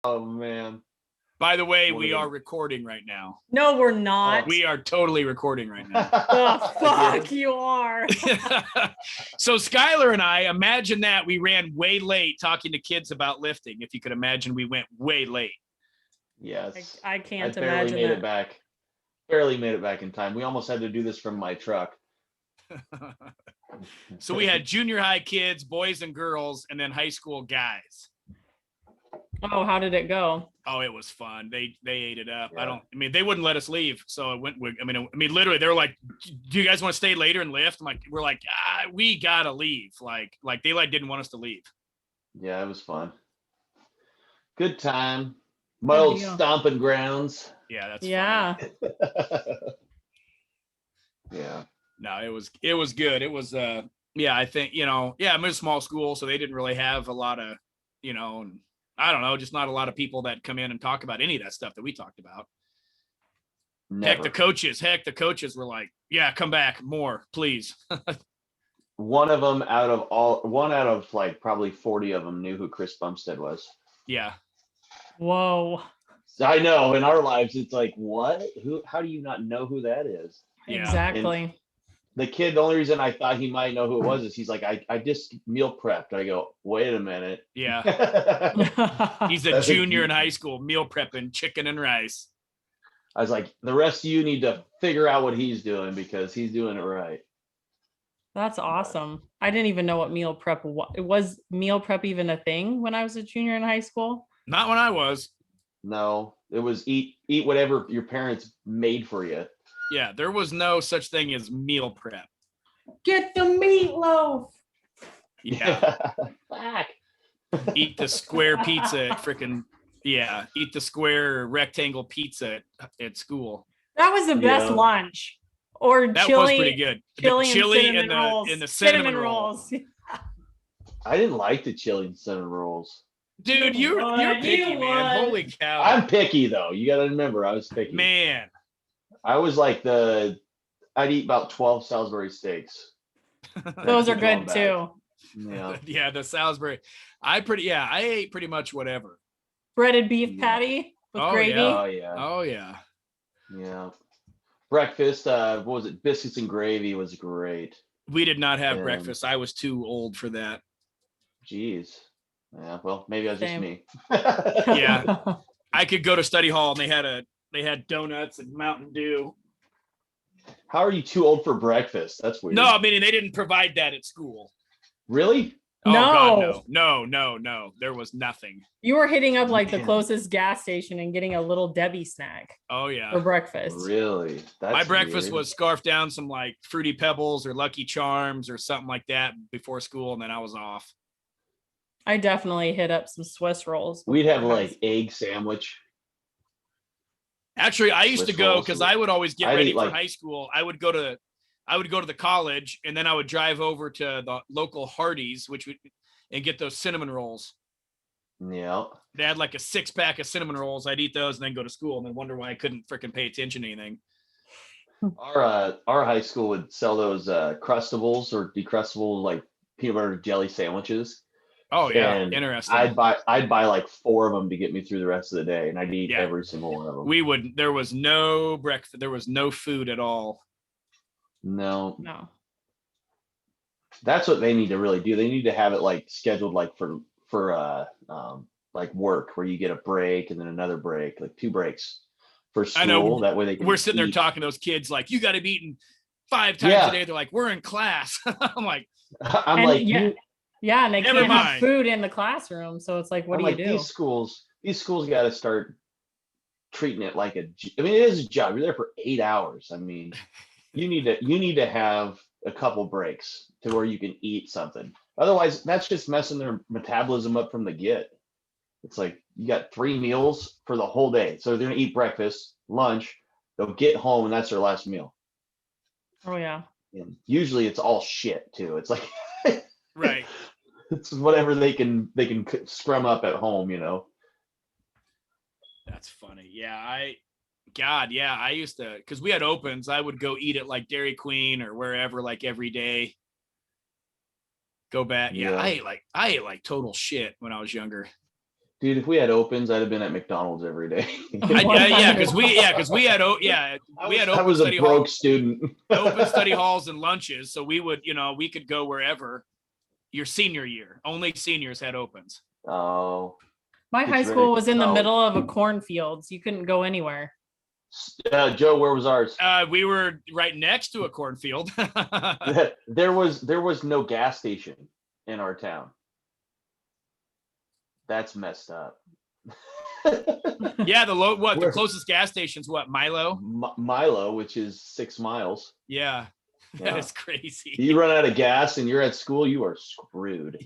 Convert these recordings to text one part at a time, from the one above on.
Oh man. By the way, we are recording right now. No, we're not. We are totally recording right now. The fuck you are. So Skylar and I, imagine that we ran way late talking to kids about lifting. If you could imagine, we went way late. Yes. I can't barely imagine made that. it back. Barely made it back in time. We almost had to do this from my truck. So we had junior high kids, boys and girls, and then high school guys. Oh, how did it go? Oh, it was fun. They ate it up. Yeah. I mean, they wouldn't let us leave. So it went. I mean, literally, they were like, "Do you guys want to stay later and lift?" We're like, we gotta leave. Like they didn't want us to leave. Yeah, it was fun. Good time. My old stomping grounds. Yeah, that's yeah. Yeah. No, it was good. It was yeah, I think, I'm in a small school, so they didn't really have a lot of, I don't know, just not a lot of people that come in and talk about any of that stuff that we talked about. Never. Heck, the coaches were like, yeah, come back more, please. One out of like probably 40 of them knew who Chris Bumstead was. Yeah. Whoa. I know, in our lives, it's like, what? How do you not know who that is? Yeah. Exactly. And the kid, the only reason I thought he might know who it was is he's like, I just meal prepped. I go, wait a minute. Yeah. He's a junior in high school, meal prepping chicken and rice. I was like, the rest of you need to figure out what he's doing because he's doing it right. That's awesome. I didn't even know what meal prep was. Was meal prep even a thing when I was a junior in high school? Not when I was. No, it was eat whatever your parents made for you. Yeah, there was no such thing as meal prep. Get the meatloaf. Yeah. Eat the square pizza at freaking, eat the square rectangle pizza at school. That was the best lunch. Or that chili. Was pretty good. Chili and the cinnamon rolls. I didn't like the chili and cinnamon rolls. Dude, you're picky, man. Holy cow. I'm picky though. You got to remember, I was picky. Man. I was like I'd eat about 12 Salisbury steaks. Those are good too. Yeah. Yeah, the Salisbury. I ate pretty much whatever. Breaded beef patty with gravy. Yeah. Oh yeah. Yeah. Breakfast, what was it? Biscuits and gravy was great. We did not have breakfast. I was too old for that. Jeez. Yeah, well, maybe I was just me. Yeah. I could go to study hall and they had donuts and Mountain Dew. How are you too old for breakfast? That's weird. No, I mean, they didn't provide that at school. Really? Oh, God, no. There was nothing. You were hitting up like the closest gas station and getting a little Debbie snack. Oh, yeah. For breakfast. Really? My breakfast was scarf down some like Fruity Pebbles or Lucky Charms or something like that before school, and then I was off. I definitely hit up some Swiss rolls. We'd have like egg sandwich. Actually, I used to go because I would always get ready for high school. I would go to the college, and then I would drive over to the local Hardee's, and get those cinnamon rolls. Yeah. They had like a 6-pack of cinnamon rolls. I'd eat those and then go to school and then wonder why I couldn't freaking pay attention to anything. Our high school would sell those Crustables or Decrustables, like peanut butter jelly sandwiches. Oh yeah, and interesting. I'd buy like 4 of them to get me through the rest of the day, and I'd eat every single one of them. There was no breakfast. There was no food at all. No. That's what they need to really do. They need to have it like scheduled like for like work, where you get a break and then another break, like 2 breaks for school. I know. That way they can we're sitting eat. there talking to those kids like, you got to be eating 5 times a day. They're like, we're in class. I'm like, yeah, and they Never can't mind. have food in the classroom, so it's like, what do you do? These schools got to start treating it like I mean, it is a job. You're there for 8 hours. I mean, you need to have a couple breaks to where you can eat something. Otherwise, that's just messing their metabolism up from the get. It's like you got 3 meals for the whole day. So they're gonna eat breakfast, lunch, they'll get home, and that's their last meal. Oh yeah. And usually it's all shit too. It's like right. It's whatever they can scrum up at home, you know. That's funny. Yeah, I used to, because we had opens, I would go eat at like Dairy Queen or wherever, like every day. Go back. Yeah, I ate like total shit when I was younger. Dude, if we had opens, I'd have been at McDonald's every day. Because we had I open was a study broke halls, student. open study halls and lunches. So we would, we could go wherever. Your senior year, only seniors had opens. Oh, My It's high very school was in the solid. middle of a cornfield, so you couldn't go anywhere. Joe, where was ours? We were right next to a cornfield. There was no gas station in our town. That's messed up. Yeah, the Where- closest gas station's what, Milo? Milo, which is 6 miles. Yeah, Yeah. that is crazy. You run out of gas and you're at school, you are screwed.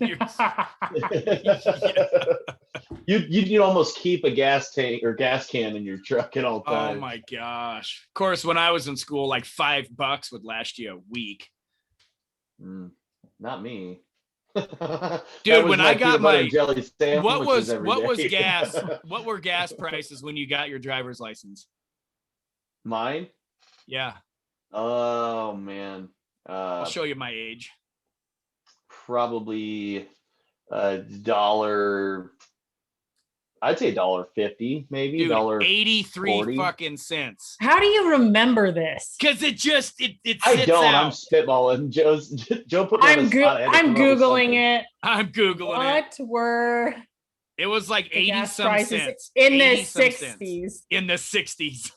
You'd almost keep a gas tank or gas can in your truck at all Oh times. my gosh. Of course, when I was in school, like $5 would last you a week. Not me. Dude, when I got my jelly what was day. gas? What were gas prices when you got your driver's license? Mine? Yeah, Oh man. I'll show you my age. Probably $1. I'd say $1.50, maybe Dude, $1. 83 $1.40. fucking cents. How do you remember this? Because it sits I don't. I'm out. spitballing. Joe put me on I'm the spot. I had to I'm come up with googling something. it. I'm googling it. What were It was like the 80 gas some prices cents. in the 80 some cents. 60s? In the 60s.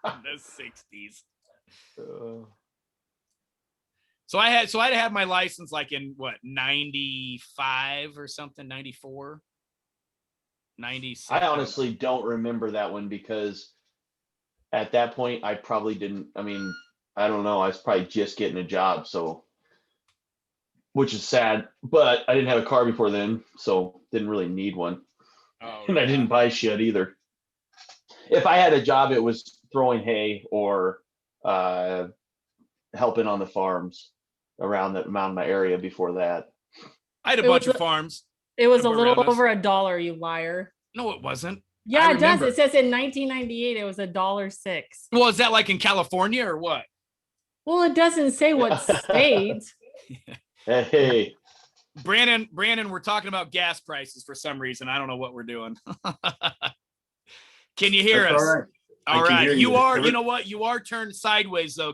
The 60s. So I had to have my license like in what, 95 or something, 94, 96. I honestly don't remember that one because at that point I probably didn't. I mean, I don't know. I was probably just getting a job, so which is sad. But I didn't have a car before then, so didn't really need one, Oh, and I didn't buy shit either. If I had a job, it was throwing hay or helping on the farms around my area before that. I had a It bunch was of farms. It was a Around little us. over $1, you liar. No, it wasn't. Yeah, I it does. remember. It says in 1998 it was $1.06. Well, is that like in California or what? Well, it doesn't say what state. Hey, Brandon, we're talking about gas prices for some reason. I don't know what we're doing. Can you hear That's us? all right. I All can right. hear You you. are, you know what? You are turned sideways though.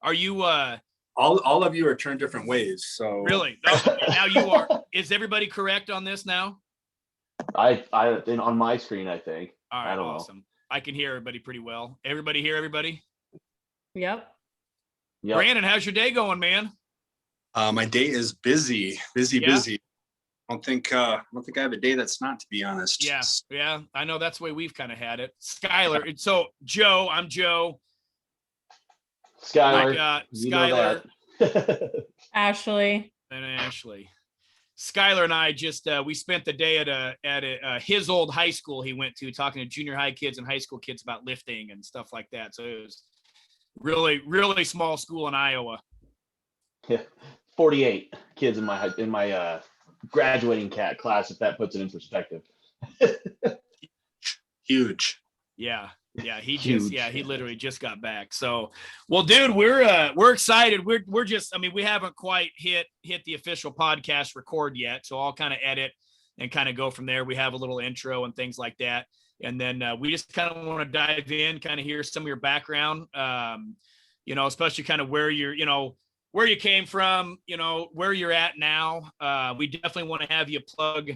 Are you All of you are turned different ways. So really? No, now you are. Is everybody correct on this now? on my screen, I think. All right, I don't know. awesome. I can hear everybody pretty well. Everybody hear everybody? Yep. Yep. Brandon, how's your day going, man? my day is busy. Yeah? Busy. I don't think I have a day that's not, to be honest. Yeah. I know that's the way we've kind of had it. Skylar. So Joe, I'm Joe. Skylar. You know Skylar that. Ashley. and Ashley. Skylar and I just we spent the day at his old high school he went to, talking to junior high kids and high school kids about lifting and stuff like that. So it was really, really small school in Iowa. Yeah, 48 kids in my graduating class, if that puts it in perspective. Huge. Yeah. He Huge. he literally just got back. So, well, dude, we're excited. We're just, I mean, we haven't quite hit the official podcast record yet. So I'll kind of edit and kind of go from there. We have a little intro and things like that. And then we just kind of want to dive in, kind of hear some of your background, especially kind of where where you came from, where you're at now. We definitely want to have you plug,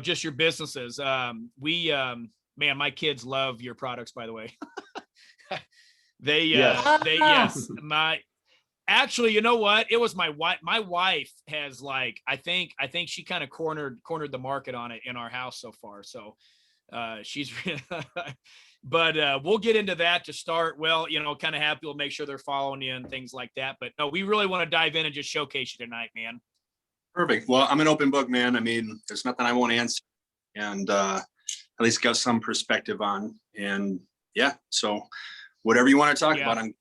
just your businesses. Man, my kids love your products, by the way. Actually, you know what? It was my wife. My wife has I think she kind of cornered the market on it in our house so far. So she's, but we'll get into that to start. Well, kind of have people make sure they're following you and things like that. But no, we really want to dive in and just showcase you tonight, man. Perfect. Well, I'm an open book, man. I mean, there's nothing I won't answer, and at least got some perspective on. And yeah, so whatever you want to talk about, I'm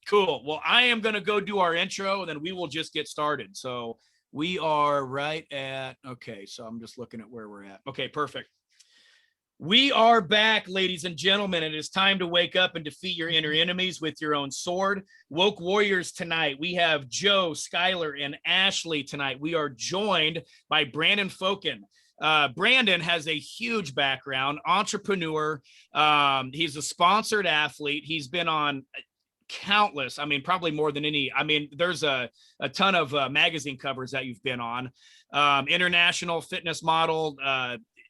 cool. Well, I am going to go do our intro and then we will just get started. So we are right at, okay. So I'm just looking at where we're at. Okay, perfect. We are back, ladies and gentlemen. It is time to wake up and defeat your inner enemies with your own sword. Woke Warriors tonight. We have Joe, Skylar, and Ashley tonight. We are joined by Brandan Fokken. Brandan has a huge background, entrepreneur. He's a sponsored athlete. He's been on countless, probably more than any. There's a ton of magazine covers that you've been on. International fitness model,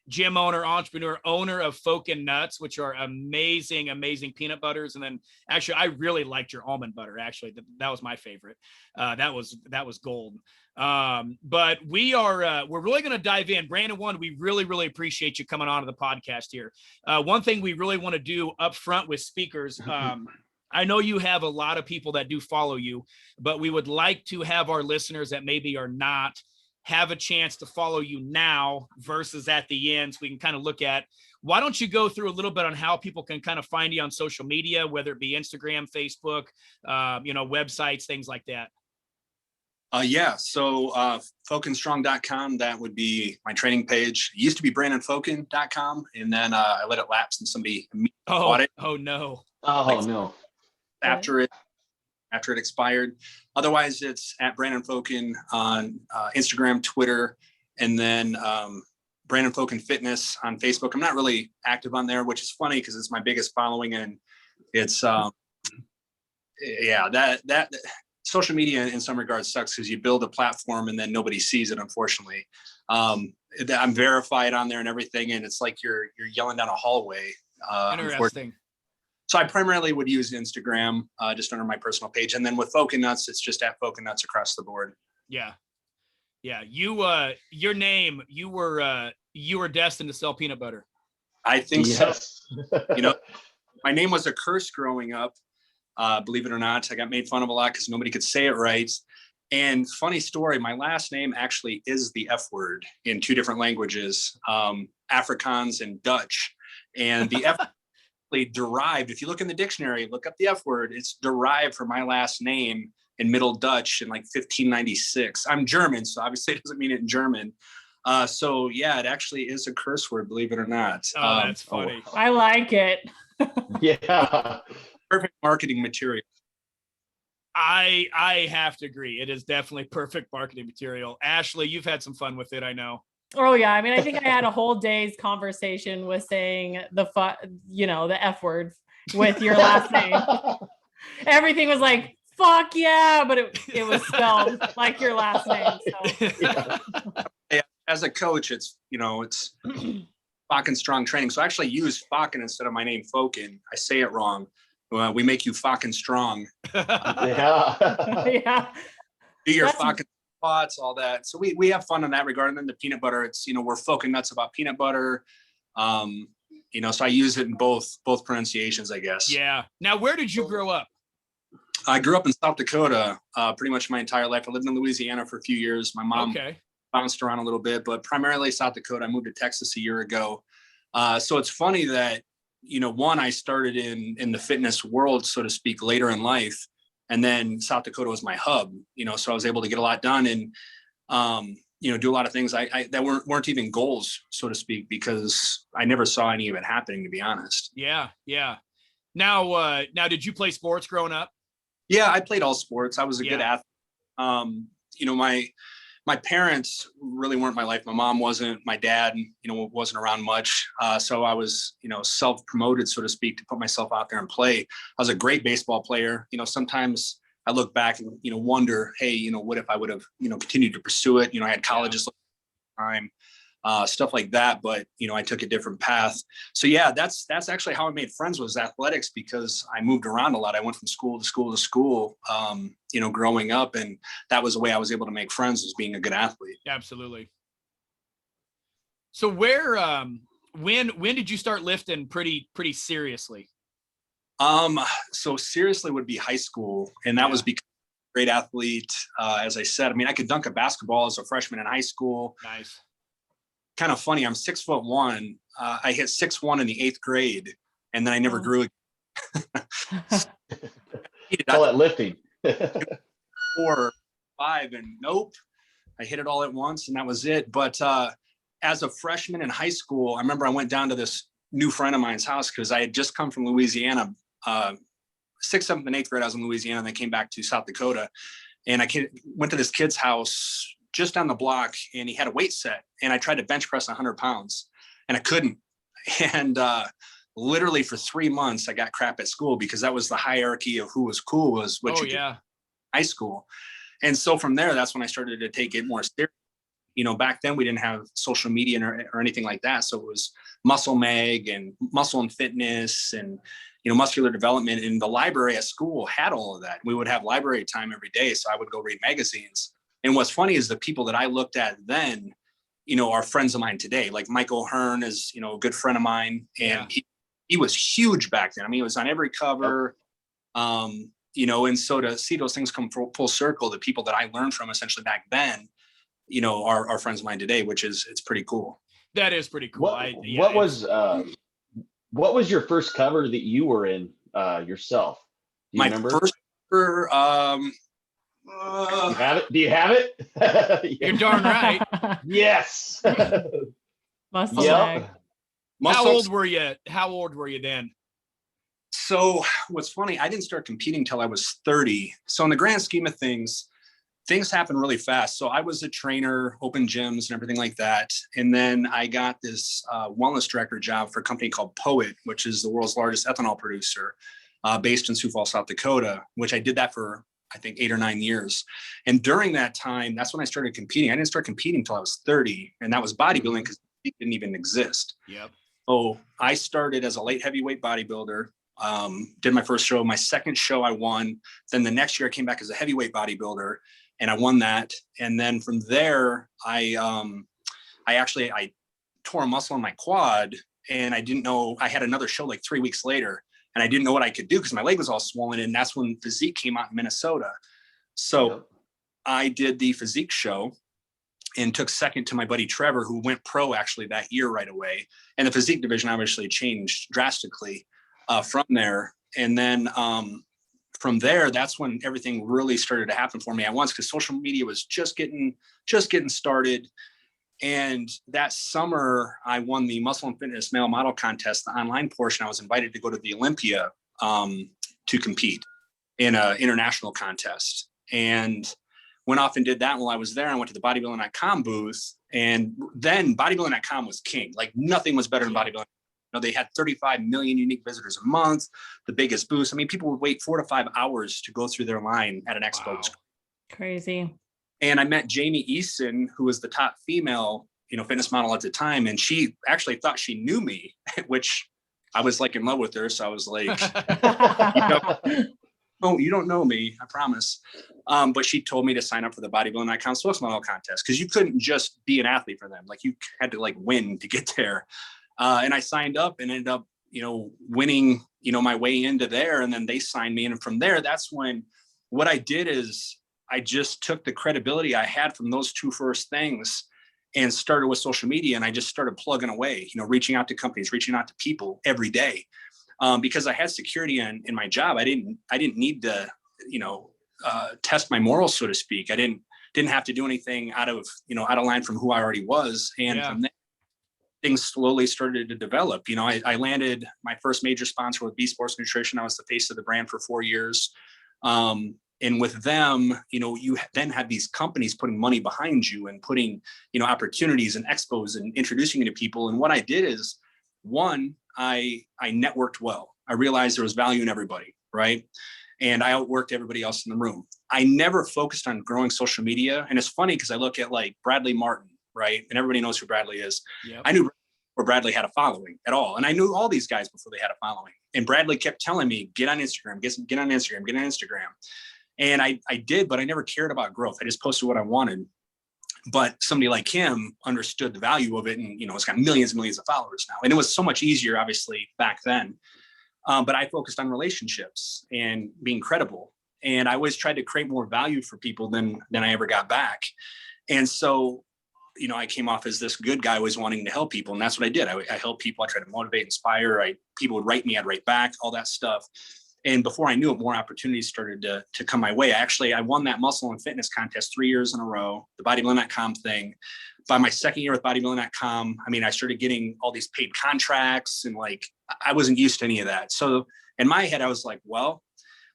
gym owner, entrepreneur, owner of Fokken Nuts, which are amazing, amazing peanut butters. And then actually, I really liked your almond butter. Actually, that was my favorite. That was gold. But we're really going to dive in. Brandan, we really, really appreciate you coming on to the podcast here. One thing we really want to do up front with speakers, I know you have a lot of people that do follow you, but we would like to have our listeners that maybe are not have a chance to follow you now versus at the end. So we can kind of look at, why don't you go through a little bit on how people can kind of find you on social media, whether it be Instagram, Facebook, websites, things like that. So FokkenStrong.com, that would be my training page. It used to be BrandanFokken.com, and then I let it lapse and somebody bought it. Oh no. No. After it expired. Otherwise, it's at Brandan Fokken on Instagram, Twitter, and then Brandan Fokken Fitness on Facebook. I'm not really active on there, which is funny because it's my biggest following, and it's that social media in some regards sucks because you build a platform and then nobody sees it, unfortunately. I'm verified on there and everything, and it's like you're yelling down a hallway. Interesting. So I primarily would use Instagram just under my personal page. And then with Fokken Nuts, it's just at Fokken Nuts across the board. Yeah. Your name, you were destined to sell peanut butter. I think yes. So. My name was a curse growing up. Believe it or not, I got made fun of a lot because nobody could say it right. And funny story, my last name actually is the F word in two different languages, Afrikaans and Dutch. And the F derived, if you look in the dictionary, look up the F word, it's derived from my last name in Middle Dutch in like 1596. I'm German, so obviously it doesn't mean it in German. So yeah, it actually is a curse word, believe it or not. Oh, that's funny. I like it. Yeah. Perfect marketing material. I have to agree. It is definitely perfect marketing material. Ashley, you've had some fun with it, I know. Oh yeah. I think I had a whole day's conversation with saying the F word with your last name. Everything was like, fuck yeah, but it was spelled like your last name. So. Yeah. As a coach, it's Fokken Strong Training. So I actually use Fokken instead of my name Fokken. I say it wrong. We make you Fokken Strong. Yeah. Do your Fokken spots, all that. So we have fun in that regard. And then the peanut butter, it's, we're Fokken Nuts about peanut butter. So I use it in both pronunciations, I guess. Yeah. Now, where did you grow up? I grew up in South Dakota pretty much my entire life. I lived in Louisiana for a few years. My mom bounced around a little bit, but primarily South Dakota. I moved to Texas a year ago. So it's funny that, I started in the fitness world, so to speak, later in life. And then South Dakota was my hub, so I was able to get a lot done and, do a lot of things that weren't even goals, so to speak, because I never saw any of it happening, to be honest. Yeah. Yeah. Now, did you play sports growing up? Yeah, I played all sports. I was a good athlete. My parents really weren't my life. My mom wasn't. My dad, wasn't around much. So I was, self-promoted, so to speak, to put myself out there and play. I was a great baseball player. Sometimes I look back and, wonder, hey, what if I would have, continued to pursue it? I had colleges at the time, stuff like that. But, I took a different path. So yeah, that's actually how I made friends, was athletics, because I moved around a lot. I went from school to school to school, growing up. And that was the way I was able to make friends, was being a good athlete. Absolutely. So when did you start lifting pretty seriously? So seriously would be high school. And that was because I'm a great athlete. As I said, I could dunk a basketball as a freshman in high school. Nice. Kind of funny. I'm 6'1". I hit 6'1" in the 8th grade, and then I never grew again. Call it lifting. 4 or 5, and nope, I hit it all at once, and that was it. But as a freshman in high school, I remember I went down to this new friend of mine's house because I had just come from Louisiana. 6th, 7th, and 8th grade, I was in Louisiana, and then came back to South Dakota. And I went to this kid's house just down the block, and he had a weight set. And I tried to bench press 100 pounds, and I couldn't. And literally for 3 months, I got crap at school because that was the hierarchy of who was cool was what you did in high school. And so from there, that's when I started to take it more serious. You know, back then we didn't have social media or anything like that. So it was Muscle Mag and Muscle and Fitness and, you know, muscular development. And the library at school had all of that. We would have library time every day. So I would go read magazines. And what's funny is the people that I looked at then, you know, are friends of mine today. Like Michael Hearn is, you know, a good friend of mine. And he was huge back then. I mean, he was on every cover, you know, and so to see those things come full circle, the people that I learned from essentially back then, you know, are friends of mine today, which is, it's pretty cool. That is pretty cool. What was your first cover that you were in yourself? Do you remember? First cover, you have it? Do you have it? You're darn right. Yes. Muscle Mag. How old were you? How old were you then? So what's funny, I didn't start competing till I was 30. So in the grand scheme of things happen really fast. So I was a trainer, open gyms and everything like that. And then I got this wellness director job for a company called Poet, which is the world's largest ethanol producer based in Sioux Falls, South Dakota, which I did that for, I think, 8 or 9 years. And during that time, that's when I started competing. I didn't start competing until I was 30. And that was bodybuilding because it didn't even exist. Yep. So I started as a light heavyweight bodybuilder. Did my first show. My second show I won. Then the next year I came back as a heavyweight bodybuilder and I won that. And then from there, I tore a muscle in my quad and I didn't know, I had another show like 3 weeks later and I didn't know what I could do because my leg was all swollen. And that's when Physique came out in Minnesota. So I did the Physique show and took second to my buddy Trevor, who went pro actually that year right away. And the Physique division obviously changed drastically from there. And then from there, that's when everything really started to happen for me at once because social media was just getting started. And that summer, I won the Muscle and Fitness Male Model Contest, the online portion. I was invited to go to the Olympia to compete in an international contest. And went off and did that while I was there. I went to the bodybuilding.com booth. And then bodybuilding.com was king. Like nothing was better than bodybuilding. You know, they had 35 million unique visitors a month, the biggest boost. I mean, people would wait 4 to 5 hours to go through their line at an expo. Wow. Crazy. And I met Jamie Easton, who was the top female, you know, fitness model at the time. And she actually thought she knew me, which I was like in love with her. So I was like, oh, you don't know me, I promise. But she told me to sign up for the bodybuilding.com model contest because you couldn't just be an athlete for them. Like you had to like win to get there. And I signed up and ended up, you know, winning, you know, my way into there. And then they signed me. And from there, that's when what I did is I just took the credibility I had from those 2 first things and started with social media. And I just started plugging away, you know, reaching out to companies, reaching out to people every day. Because I had security in my job. I didn't need to, you know, test my morals, so to speak. I didn't have to do anything out of line from who I already was. And from there, things slowly started to develop. You know, I landed my first major sponsor with B Sports Nutrition. I was the face of the brand for 4 years. And with them, you know, you then had these companies putting money behind you and putting, you know, opportunities and expos and introducing you to people. And what I did is, one, I networked well. I realized there was value in everybody, right? And I outworked everybody else in the room. I never focused on growing social media. And it's funny because I look at like Bradley Martin, right? And everybody knows who Bradley is. Yep. I knew where Bradley had a following at all. And I knew all these guys before they had a following. And Bradley kept telling me, get on Instagram, get on Instagram, get on Instagram. And I did, but I never cared about growth. I just posted what I wanted. But somebody like him understood the value of it. And, you know, it's got millions and millions of followers now. And it was so much easier, obviously, back then. But I focused on relationships and being credible. And I always tried to create more value for people than I ever got back. And so, you know, I came off as this good guy always wanting to help people. And that's what I did. I helped people. I tried to motivate, inspire. People would write me, I'd write back, all that stuff. And before I knew it, more opportunities started to come my way. Actually, I won that muscle and fitness contest 3 years in a row, the bodybuilding.com thing. by my second year with bodybuilding.com, I mean, I started getting all these paid contracts, and like, I wasn't used to any of that. So in my head, I was like, well,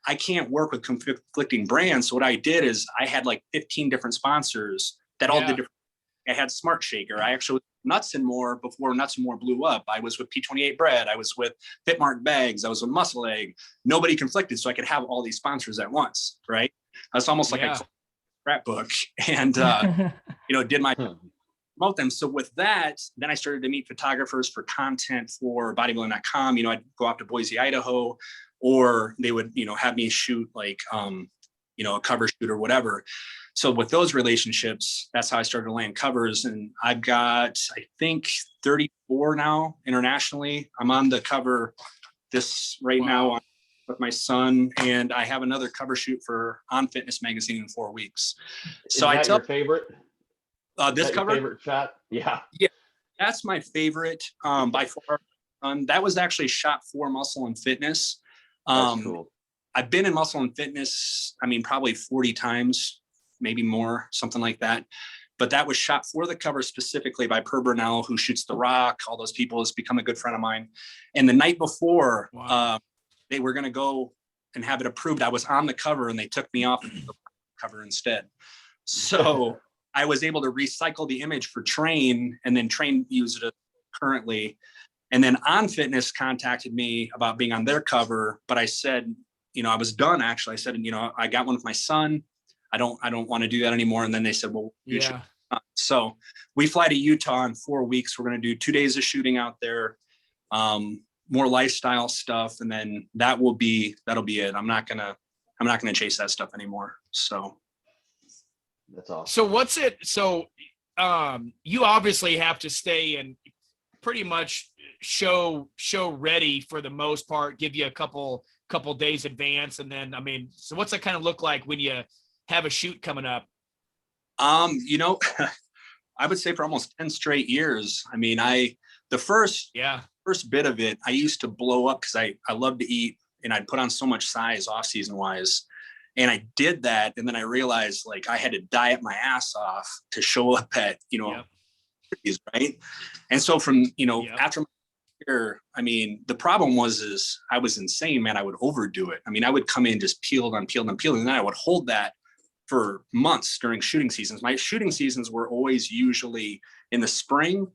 I can't work with conflicting brands. So what I did is I had like 15 different sponsors that all did different. I had Smart Shaker. I actually was Nuts and More before Nuts and More blew up. I was with P28 Bread. I was with Fitmark Bags. I was with Muscle Egg. Nobody conflicted, so I could have all these sponsors at once, right? That's almost like a scrapbook, and did my promote them. So with that, then I started to meet photographers for content for bodybuilding.com. I'd go out to Boise, Idaho, or they would, have me shoot like, a cover shoot or whatever. So with those relationships, that's how I started to land covers. And I've got, I think 34 now internationally. I'm on the cover this right now with my son, and I have another cover shoot for On Fitness magazine in 4 weeks. So Is that your favorite? This cover? Favorite shot? Yeah. Yeah, that's my favorite by far. That was actually shot for Muscle and Fitness. That's cool. I've been in Muscle and Fitness, I mean, probably 40 times, maybe more, something like that. But that was shot for the cover specifically by Per Burnell, who shoots The Rock. All those people, has become a good friend of mine. And the night before, they were going to go and have it approved, I was on the cover, and they took me off the cover instead. So I was able to recycle the image for Train, and then Train used it currently. And then On Fitness contacted me about being on their cover, but I said, I was done actually. I said, I got one with my son. I don't want to do that anymore. And then they said, well, you should. So we fly to Utah in 4 weeks. We're going to do 2 days of shooting out there, more lifestyle stuff. And then that'll be it. I'm not going to chase that stuff anymore. So. That's awesome. So what's it? So you obviously have to stay and pretty much show ready for the most part, give you a couple days advance. And then, so what's that kind of look like when you have a shoot coming up? I would say for almost 10 straight years. I mean, the first bit of it, I used to blow up because I love to eat, and I'd put on so much size off season wise. And I did that. And then I realized like I had to diet my ass off to show up at, right. And so from, after my year, the problem is I was insane, man. I would overdo it. I would come in just peeled. And then I would hold that for months during shooting seasons. My shooting seasons were always usually in the spring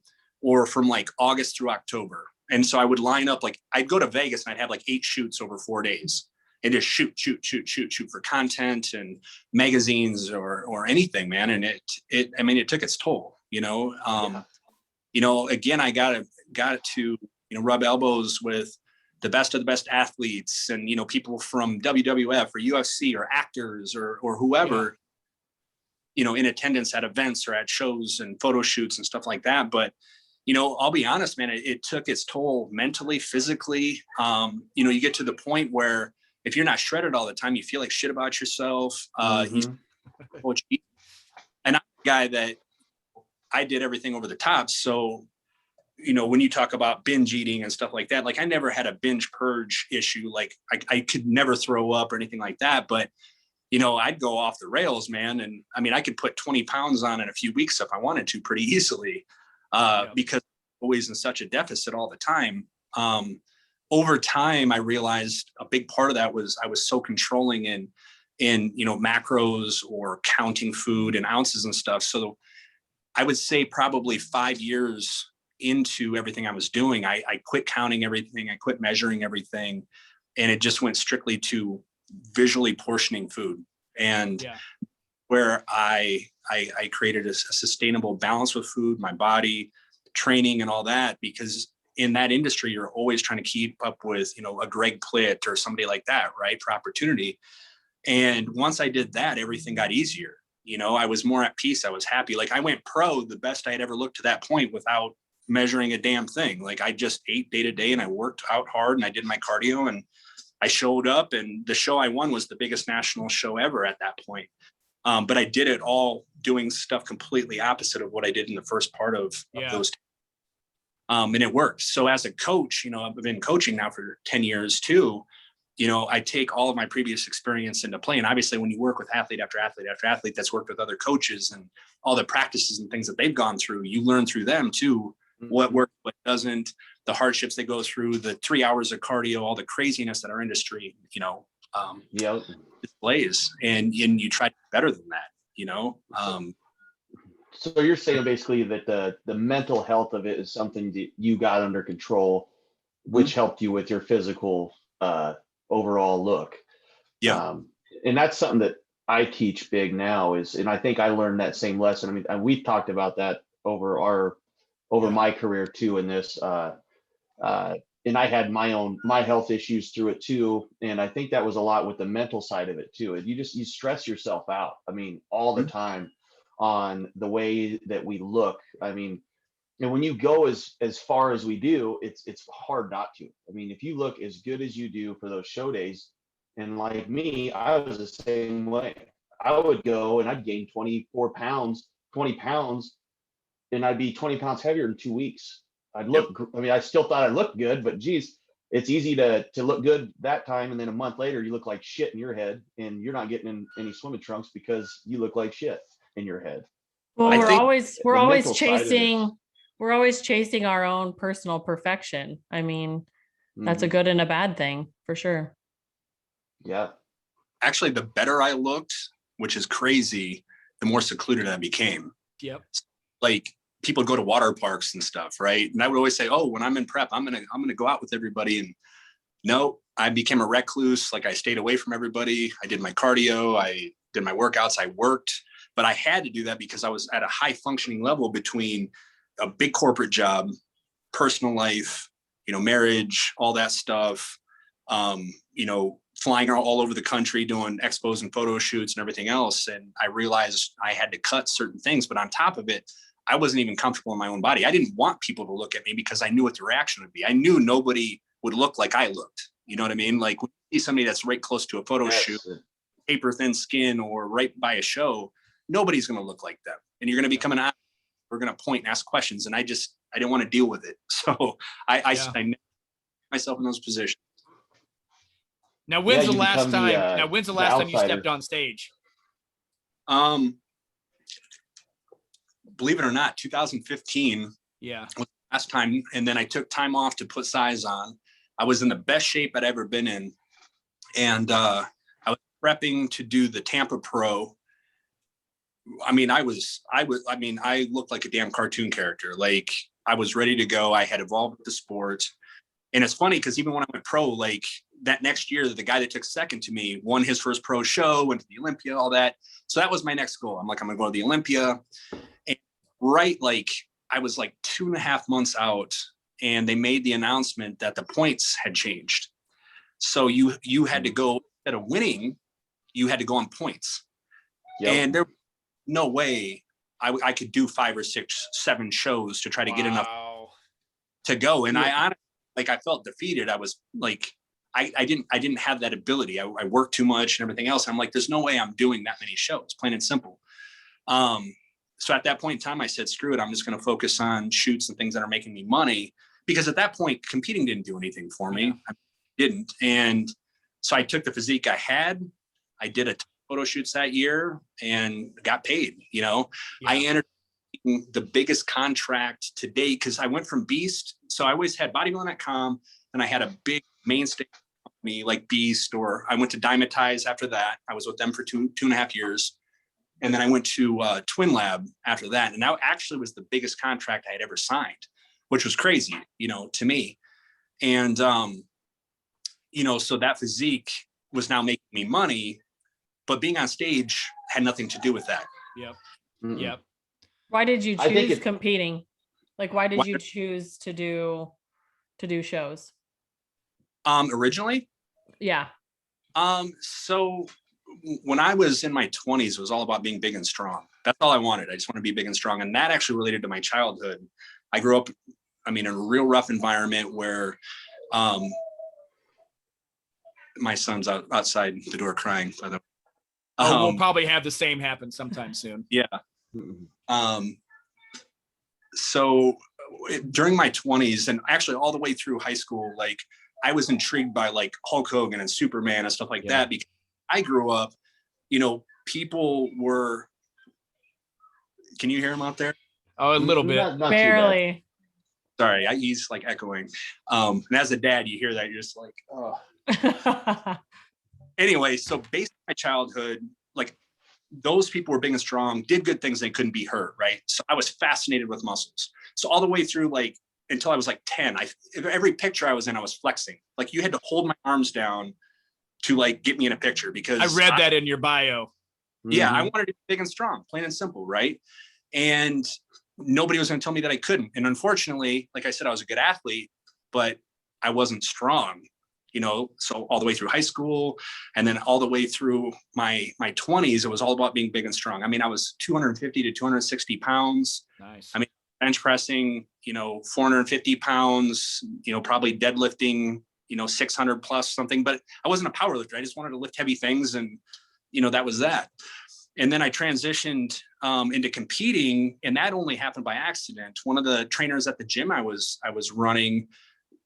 or from like August through October. And so I would line up, like I'd go to Vegas and I'd have like 8 shoots over 4 days. And just shoot for content and magazines or anything, man. And it took its toll, again, I got to, rub elbows with the best of the best athletes and, people from WWF or UFC or actors or whoever, in attendance at events or at shows and photo shoots and stuff like that. But, I'll be honest, man, it took its toll mentally, physically. You get to the point where if you're not shredded all the time, you feel like shit about yourself. And I'm a guy that I did everything over the top. So, when you talk about binge eating and stuff like that, like I never had a binge purge issue. Like I could never throw up or anything like that. But, I'd go off the rails, man. And I could put 20 pounds on in a few weeks if I wanted to pretty easily because I'm always in such a deficit all the time. Over time, I realized a big part of that was I was so controlling in macros or counting food and ounces and stuff. So I would say probably 5 years into everything I was doing, I quit counting everything. I quit measuring everything. And it just went strictly to visually portioning food. And where I created a sustainable balance with food, my body, training and all that, because in that industry, you're always trying to keep up with, a Greg Plitt or somebody like that, right? For opportunity. And once I did that, everything got easier. I was more at peace. I was happy. Like I went pro the best I had ever looked to that point without measuring a damn thing. Like I just ate day to day and I worked out hard and I did my cardio and I showed up, and the show I won was the biggest national show ever at that point. But I did it all doing stuff completely opposite of what I did in the first part of those. And it works. So as a coach, I've been coaching now for 10 years too. I take all of my previous experience into play. And obviously when you work with athlete after athlete after athlete that's worked with other coaches and all the practices and things that they've gone through, you learn through them too, what works, what doesn't, the hardships they go through, the 3 hours of cardio, all the craziness that our industry, displays, and you try to be better than that, So you're saying basically that the mental health of it is something that you got under control, which helped you with your physical overall look. Yeah. And that's something that I teach big now and I think I learned that same lesson. I mean, and we've talked about that over my career too in this. And I had my health issues through it too. And I think that was a lot with the mental side of it too. You stress yourself out. I mean, all the time on the way that we look. I mean, and when you go as far as we do, it's hard not to. I mean, if you look as good as you do for those show days, and like me, I was the same way. I would go and I'd gain 20 pounds, and I'd be 20 pounds heavier in 2 weeks. I mean, I still thought I looked good, but geez, it's easy to look good that time. And then a month later, you look like shit in your head and you're not getting in any swimming trunks because you look like shit in your head. Well, we're always chasing our own personal perfection. I mean, that's a good and a bad thing for sure. Yeah. Actually, the better I looked, which is crazy, the more secluded I became. Yep. Like people go to water parks and stuff, right? And I would always say, oh, when I'm in prep, I'm gonna go out with everybody. And no, I became a recluse. Like I stayed away from everybody. I did my cardio. I did my workouts. I worked. But I had to do that because I was at a high functioning level between a big corporate job, personal life, marriage, all that stuff, flying all over the country, doing expos and photo shoots and everything else. And I realized I had to cut certain things, but on top of it, I wasn't even comfortable in my own body. I didn't want people to look at me because I knew what the reaction would be. I knew nobody would look like I looked. You know what I mean? Like when you see somebody that's right close to a photo shoot, paper thin skin, or right by a show, nobody's going to look like them. And you're going to be coming out, we're going to point and ask questions. And I didn't want to deal with it. So I met myself in those positions. Now, when's the last time you stepped on stage? Believe it or not, 2015 was the last time. And then I took time off to put size on. I was in the best shape I'd ever been in. And I was prepping to do the Tampa Pro. I mean, I looked like a damn cartoon character. Like I was ready to go. I had evolved with the sport. And it's funny because even when I went pro, like that next year, the guy that took second to me won his first pro show, went to the Olympia, all that. So that was my next goal. I'm going to go to the Olympia. And like I was like 2.5 months out, and they made the announcement that the points had changed. So you had to go, instead of winning, you had to go on points. Yep. And there was no way I could do 5 or 6, 7 shows to try to get enough to go. And I felt defeated. I was like, I didn't have that ability. I worked too much and everything else. I'm like, there's no way I'm doing that many shows, plain and simple. So at that point in time, I said, screw it. I'm just going to focus on shoots and things that are making me money. Because at that point, competing didn't do anything for me. I didn't. And so I took the physique I had. I did a ton of photo shoots that year and got paid. I entered the biggest contract to date because I went from Beast. So I always had bodybuilding.com, and I had a big mainstay company like Beast, or I went to Dymatize after that. I was with them for 2.5 years. And then I went to Twin Lab after that. And that actually was the biggest contract I had ever signed, which was crazy, to me. And, so that physique was now making me money, but being on stage had nothing to do with that. Yep. Mm-hmm. Yep. Why did you choose competing? Like, why did you choose to do shows? Originally? Yeah. So when I was in my 20s, it was all about being big and strong. That's all I wanted. I just want to be big and strong. And that actually related to my childhood. I grew up, in a real rough environment where my son's outside the door crying, by the way. We'll probably have the same happen sometime soon. Yeah. So during my 20s, and actually all the way through high school, like I was intrigued by like Hulk Hogan and Superman and stuff like Yeah. that, because I grew up, people were, can you hear him out there? Oh, a little bit. Not too bad. Barely. Sorry, he's like echoing. And as a dad, you hear that, you're just like, oh. Anyway, so based on my childhood, like those people were big and strong, did good things, they couldn't be hurt, right? So I was fascinated with muscles. So all the way through like until I was like 10, every picture I was in, I was flexing. Like you had to hold my arms down to like get me in a picture, because I read that in your bio. Yeah, I Mhm. wanted to be big and strong, plain and simple, right? And nobody was going to tell me that I couldn't. And unfortunately, like I said, I was a good athlete, but I wasn't strong, so all the way through high school and then all the way through my 20s, it was all about being big and strong. I mean, I was 250 to 260 pounds. Nice. I mean, bench pressing, 450 pounds, probably deadlifting, 600 plus something, but I wasn't a power lifter. I just wanted to lift heavy things. And, that was that. And then I transitioned into competing, and that only happened by accident. One of the trainers at the gym I was running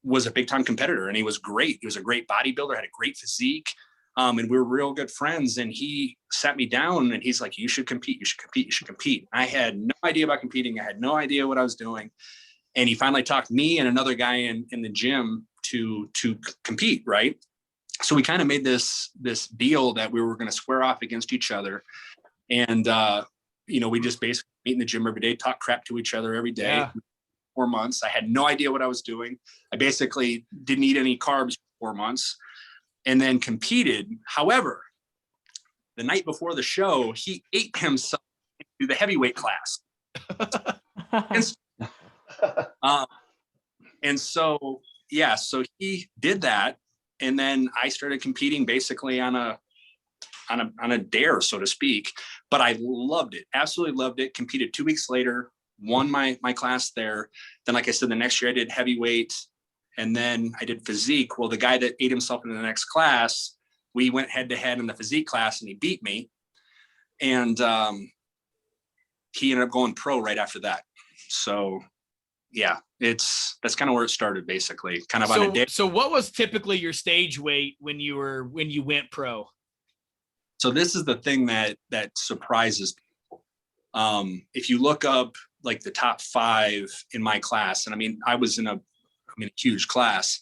was a big time competitor, and he was great. He was a great bodybuilder, had a great physique. And we were real good friends. And he sat me down and he's like, you should compete. You should compete. You should compete. I had no idea about competing. I had no idea what I was doing. And he finally talked me and another guy in the gym to compete. Right. So we kind of made this deal that we were going to square off against each other. And, we just basically meet in the gym every day, talk crap to each other every day. Yeah. 4 months. I had no idea what I was doing. I basically didn't eat any carbs for 4 months and then competed. However, the night before the show, he ate himself into the heavyweight class. And so he did that. And then I started competing basically on a dare, so to speak, but I loved it. Absolutely loved it. Competed 2 weeks later, won my class there. Then, like I said, the next year I did heavyweight and then I did physique. Well, the guy that ate himself in the next class, we went head to head in the physique class and he beat me. And he ended up going pro right after that. So yeah, that's kind of where it started, basically, kind of on a day. So what was typically your stage weight when you went pro? So this is the thing that surprises people. If you look up like the top 5 in my class, and I mean, I was in a huge class,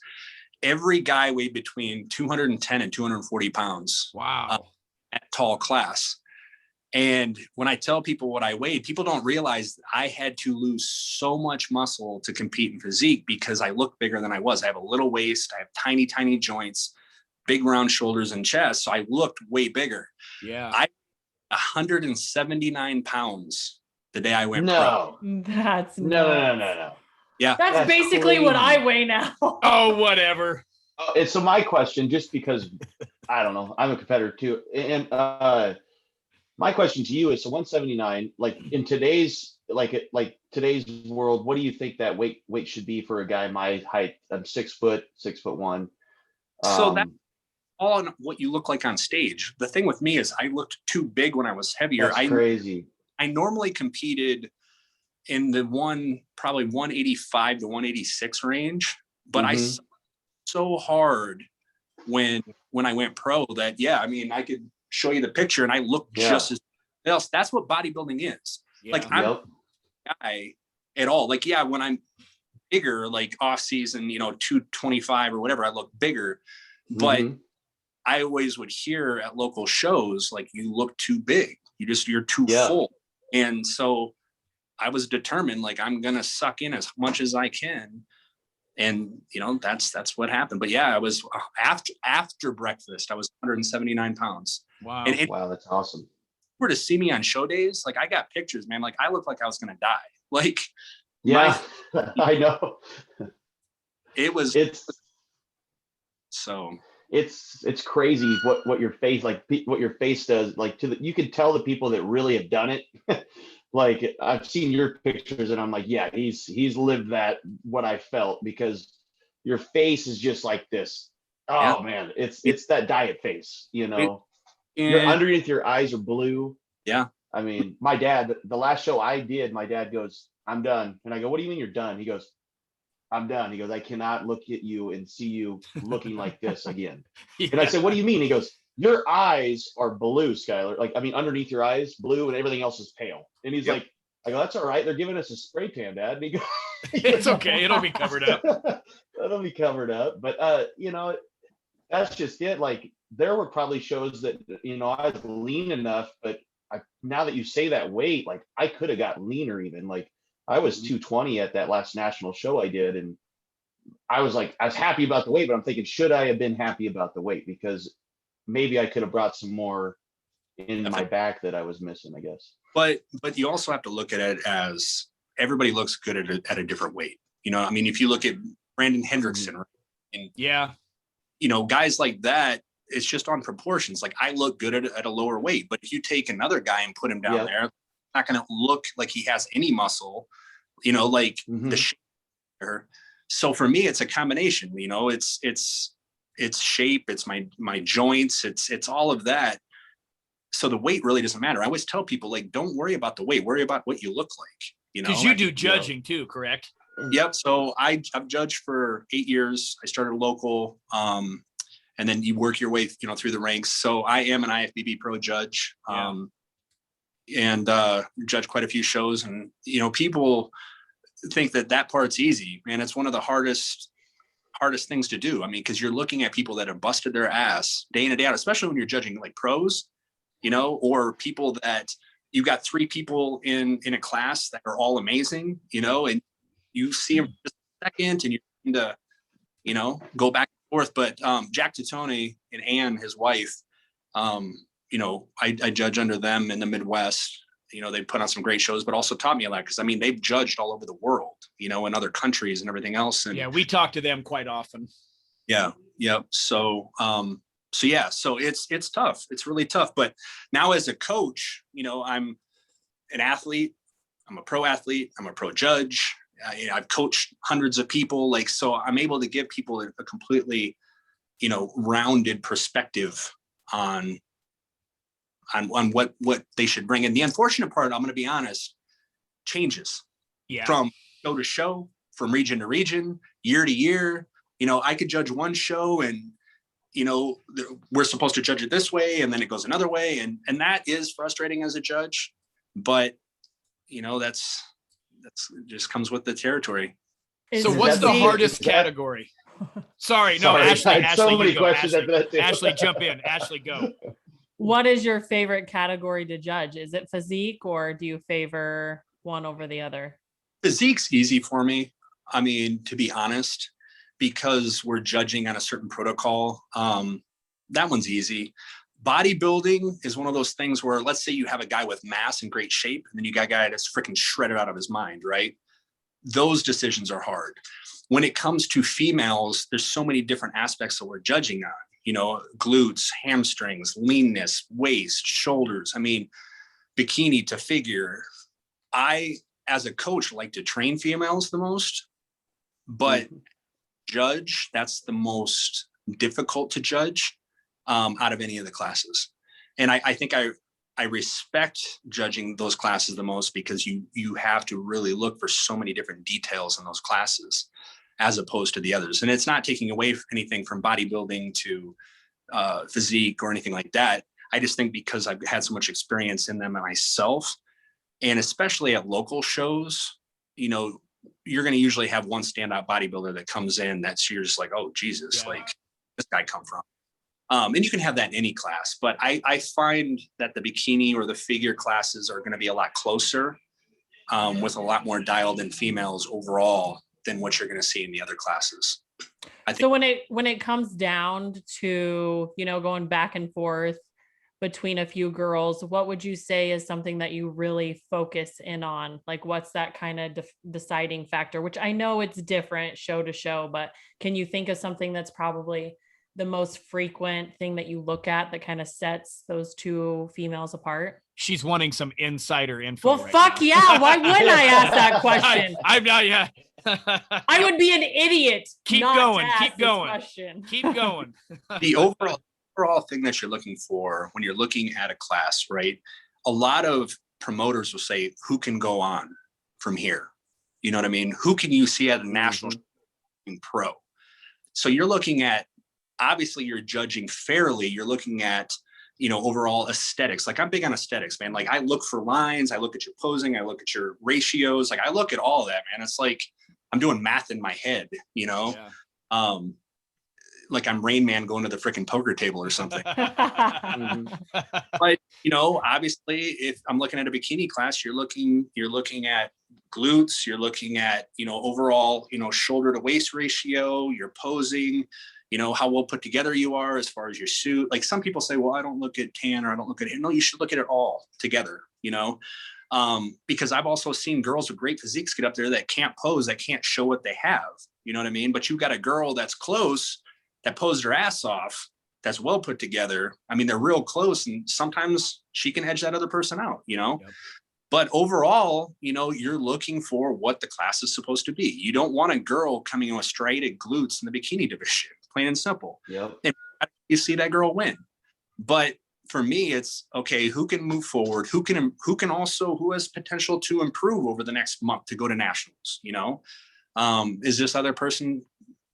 every guy weighed between 210 and 240 pounds. Wow. At tall class. And when I tell people what I weighed, people don't realize I had to lose so much muscle to compete in physique because I look bigger than I was. I have a little waist. I have tiny, tiny joints, big round shoulders and chest. So I looked way bigger. Yeah. I 179 pounds the day I went No. That's No. Yeah. That's basically what crazy. I weigh now. Oh, whatever. And so my question, just because I don't know, I'm a competitor too, and my question to you is: so 179, like in today's today's world, what do you think that weight should be for a guy my height? I'm 6'1". So that's all on what you look like on stage. The thing with me is I looked too big when I was heavier. That's crazy. I normally competed in the probably 185 to 186 range, but I sucked so hard when I went pro that, yeah, I mean, I could show you the picture and I look just as else. That's what bodybuilding is. Yeah. Like I'm not a guy at all. Like, yeah, when I'm bigger, like off season, 225 or whatever, I look bigger, but I always would hear at local shows, like, you look too big. You're too full. And so I was determined, like, I'm going to suck in as much as I can. And, that's what happened. But yeah, I was after breakfast, I was 179 pounds. Wow. And Wow, that's awesome. if you were to see me on show days, like, I got pictures, man. Like, I looked like I was going to die. Like, yeah, I know. It's crazy what your face does, like, you can tell the people that really have done it. Like, I've seen your pictures and I'm like, yeah, he's lived what I felt, because your face is just like this. Oh man, it's that diet face, your underneath your eyes are blue. Yeah. I mean, my dad, the last show I did, my dad goes, I'm done. And I go, what do you mean you're done? He goes, I'm done. He goes, I cannot look at you and see you looking like this again. Yeah. And I said, what do you mean? He goes, your eyes are blue, Skylar. Like, I mean, underneath your eyes, blue, and everything else is pale. And he's Yep. like, I go, that's all right. They're giving us a spray tan, Dad. And he goes, It's okay. It'll be covered up. It'll be covered up. But you know, that's just it. Like, there were probably shows that, you know, I was lean enough, but now that you say that weight, like I could have got leaner even. Like I was 220 at that last national show I did, and I was happy about the weight, but I'm thinking, should I have been happy about the weight? Because maybe I could have brought some more in my back that I was missing, I guess. But you also have to look at it as everybody looks good at a different weight. You know, I mean, if you look at Brandon Hendrickson, and Yeah. you know, guys like that, it's just on proportions. Like I look good at a lower weight, but if you take another guy and put him down there, it's not going to look like he has any muscle, you know, like the shape. So for me, it's a combination, you know, it's shape, it's my joints, it's all of that. So the weight really doesn't matter. I always tell people, like, don't worry about the weight, worry about what you look like, you know. Because you do judging too, correct? Yep. So I've judged for 8 years. I started local, and then you work your way, you know, through the ranks. So I am an IFBB pro judge, and judge quite a few shows. And you know, people think that part's easy, and it's one of the hardest things to do. I mean, because you're looking at people that have busted their ass day in and day out, especially when you're judging like pros, you know, or people that you've got 3 people in a class that are all amazing, you know, and you see them for just a second and you're trying to, you know, go back and forth. But Jack Titone and Ann, his wife, you know, I judge under them in the Midwest. You know, they put on some great shows, but also taught me a lot because I mean, they've judged all over the world, you know, in other countries and everything else. And yeah, we talk to them quite often. Yeah. Yep. So, yeah, so it's tough. It's really tough. But now as a coach, you know, I'm an athlete. I'm a pro athlete. I'm a pro judge. I've coached hundreds of people. Like, so I'm able to give people a completely, you know, rounded perspective on what they should bring. And the unfortunate part, I'm going to be honest, changes from show to show, from region to region, year to year. You know, I could judge one show and, you know, we're supposed to judge it this way, and then it goes another way. And that is frustrating as a judge, but you know, that's just comes with the territory. So what's the hardest category? Sorry, no, Sorry, Ashley, so many you go. questions after that too. Ashley, jump in. Ashley, go. What is your favorite category to judge? Is it physique, or do you favor one over the other? Physique's easy for me. I mean, to be honest, because we're judging on a certain protocol, that one's easy. Bodybuilding is one of those things where, let's say you have a guy with mass and great shape, and then you got a guy that's freaking shredded out of his mind, right? Those decisions are hard. When it comes to females, there's so many different aspects that we're judging on, you know, glutes, hamstrings, leanness, waist, shoulders. I mean, bikini to figure. I, as a coach, like to train females the most, but judge, that's the most difficult to judge out of any of the classes. And I think I respect judging those classes the most because you have to really look for so many different details in those classes as opposed to the others. And it's not taking away anything from bodybuilding to physique or anything like that. I just think because I've had so much experience in them myself, and especially at local shows, you know, you're going to usually have one standout bodybuilder that comes in that's you're just like, oh, Jesus, like this guy come from. And you can have that in any class, but I find that the bikini or the figure classes are going to be a lot closer with a lot more dialed in females overall than what you're going to see in the other classes. I think. So when it comes down to, you know, going back and forth between a few girls, what would you say is something that you really focus in on? Like, what's that kind of deciding factor, which I know it's different show to show, but can you think of something that's probably the most frequent thing that you look at that kind of sets those two females apart? She's wanting some insider info. Well, fuck now. Yeah. Why wouldn't I ask that question? I'm not. Yeah. I would be an idiot. Keep going. Keep going. Keep going. The overall thing that you're looking for when you're looking at a class, right? A lot of promoters will say, who can go on from here? You know what I mean? Who can you see at a national pro. So you're looking at, obviously you're judging fairly. You're looking at, overall aesthetics. Like I'm big on aesthetics, man. Like I look for lines, I look at your posing, I look at your ratios. Like I look at all that, man. It's like I'm doing math in my head, Yeah. Like I'm Rain Man going to the freaking poker table or something. But obviously, if I'm looking at a bikini class, you're looking at glutes, you're looking at overall shoulder to waist ratio, your posing, how well put together you are as far as your suit. Like some people say, well, I don't look at tan or I don't look at it. No, you should look at it all together. Because I've also seen girls with great physiques get up there that can't pose, that can't show what they have. You know what I mean? But you've got a girl that's close, that posed her ass off, that's well put together. I mean, they're real close, and sometimes she can edge that other person out, Yep. But overall, you're looking for what the class is supposed to be. You don't want a girl coming in with striated glutes in the bikini division, plain and simple. Yep. And you see that girl win. But for me, it's okay, who can move forward? Who has potential to improve over the next month to go to nationals? Is this other person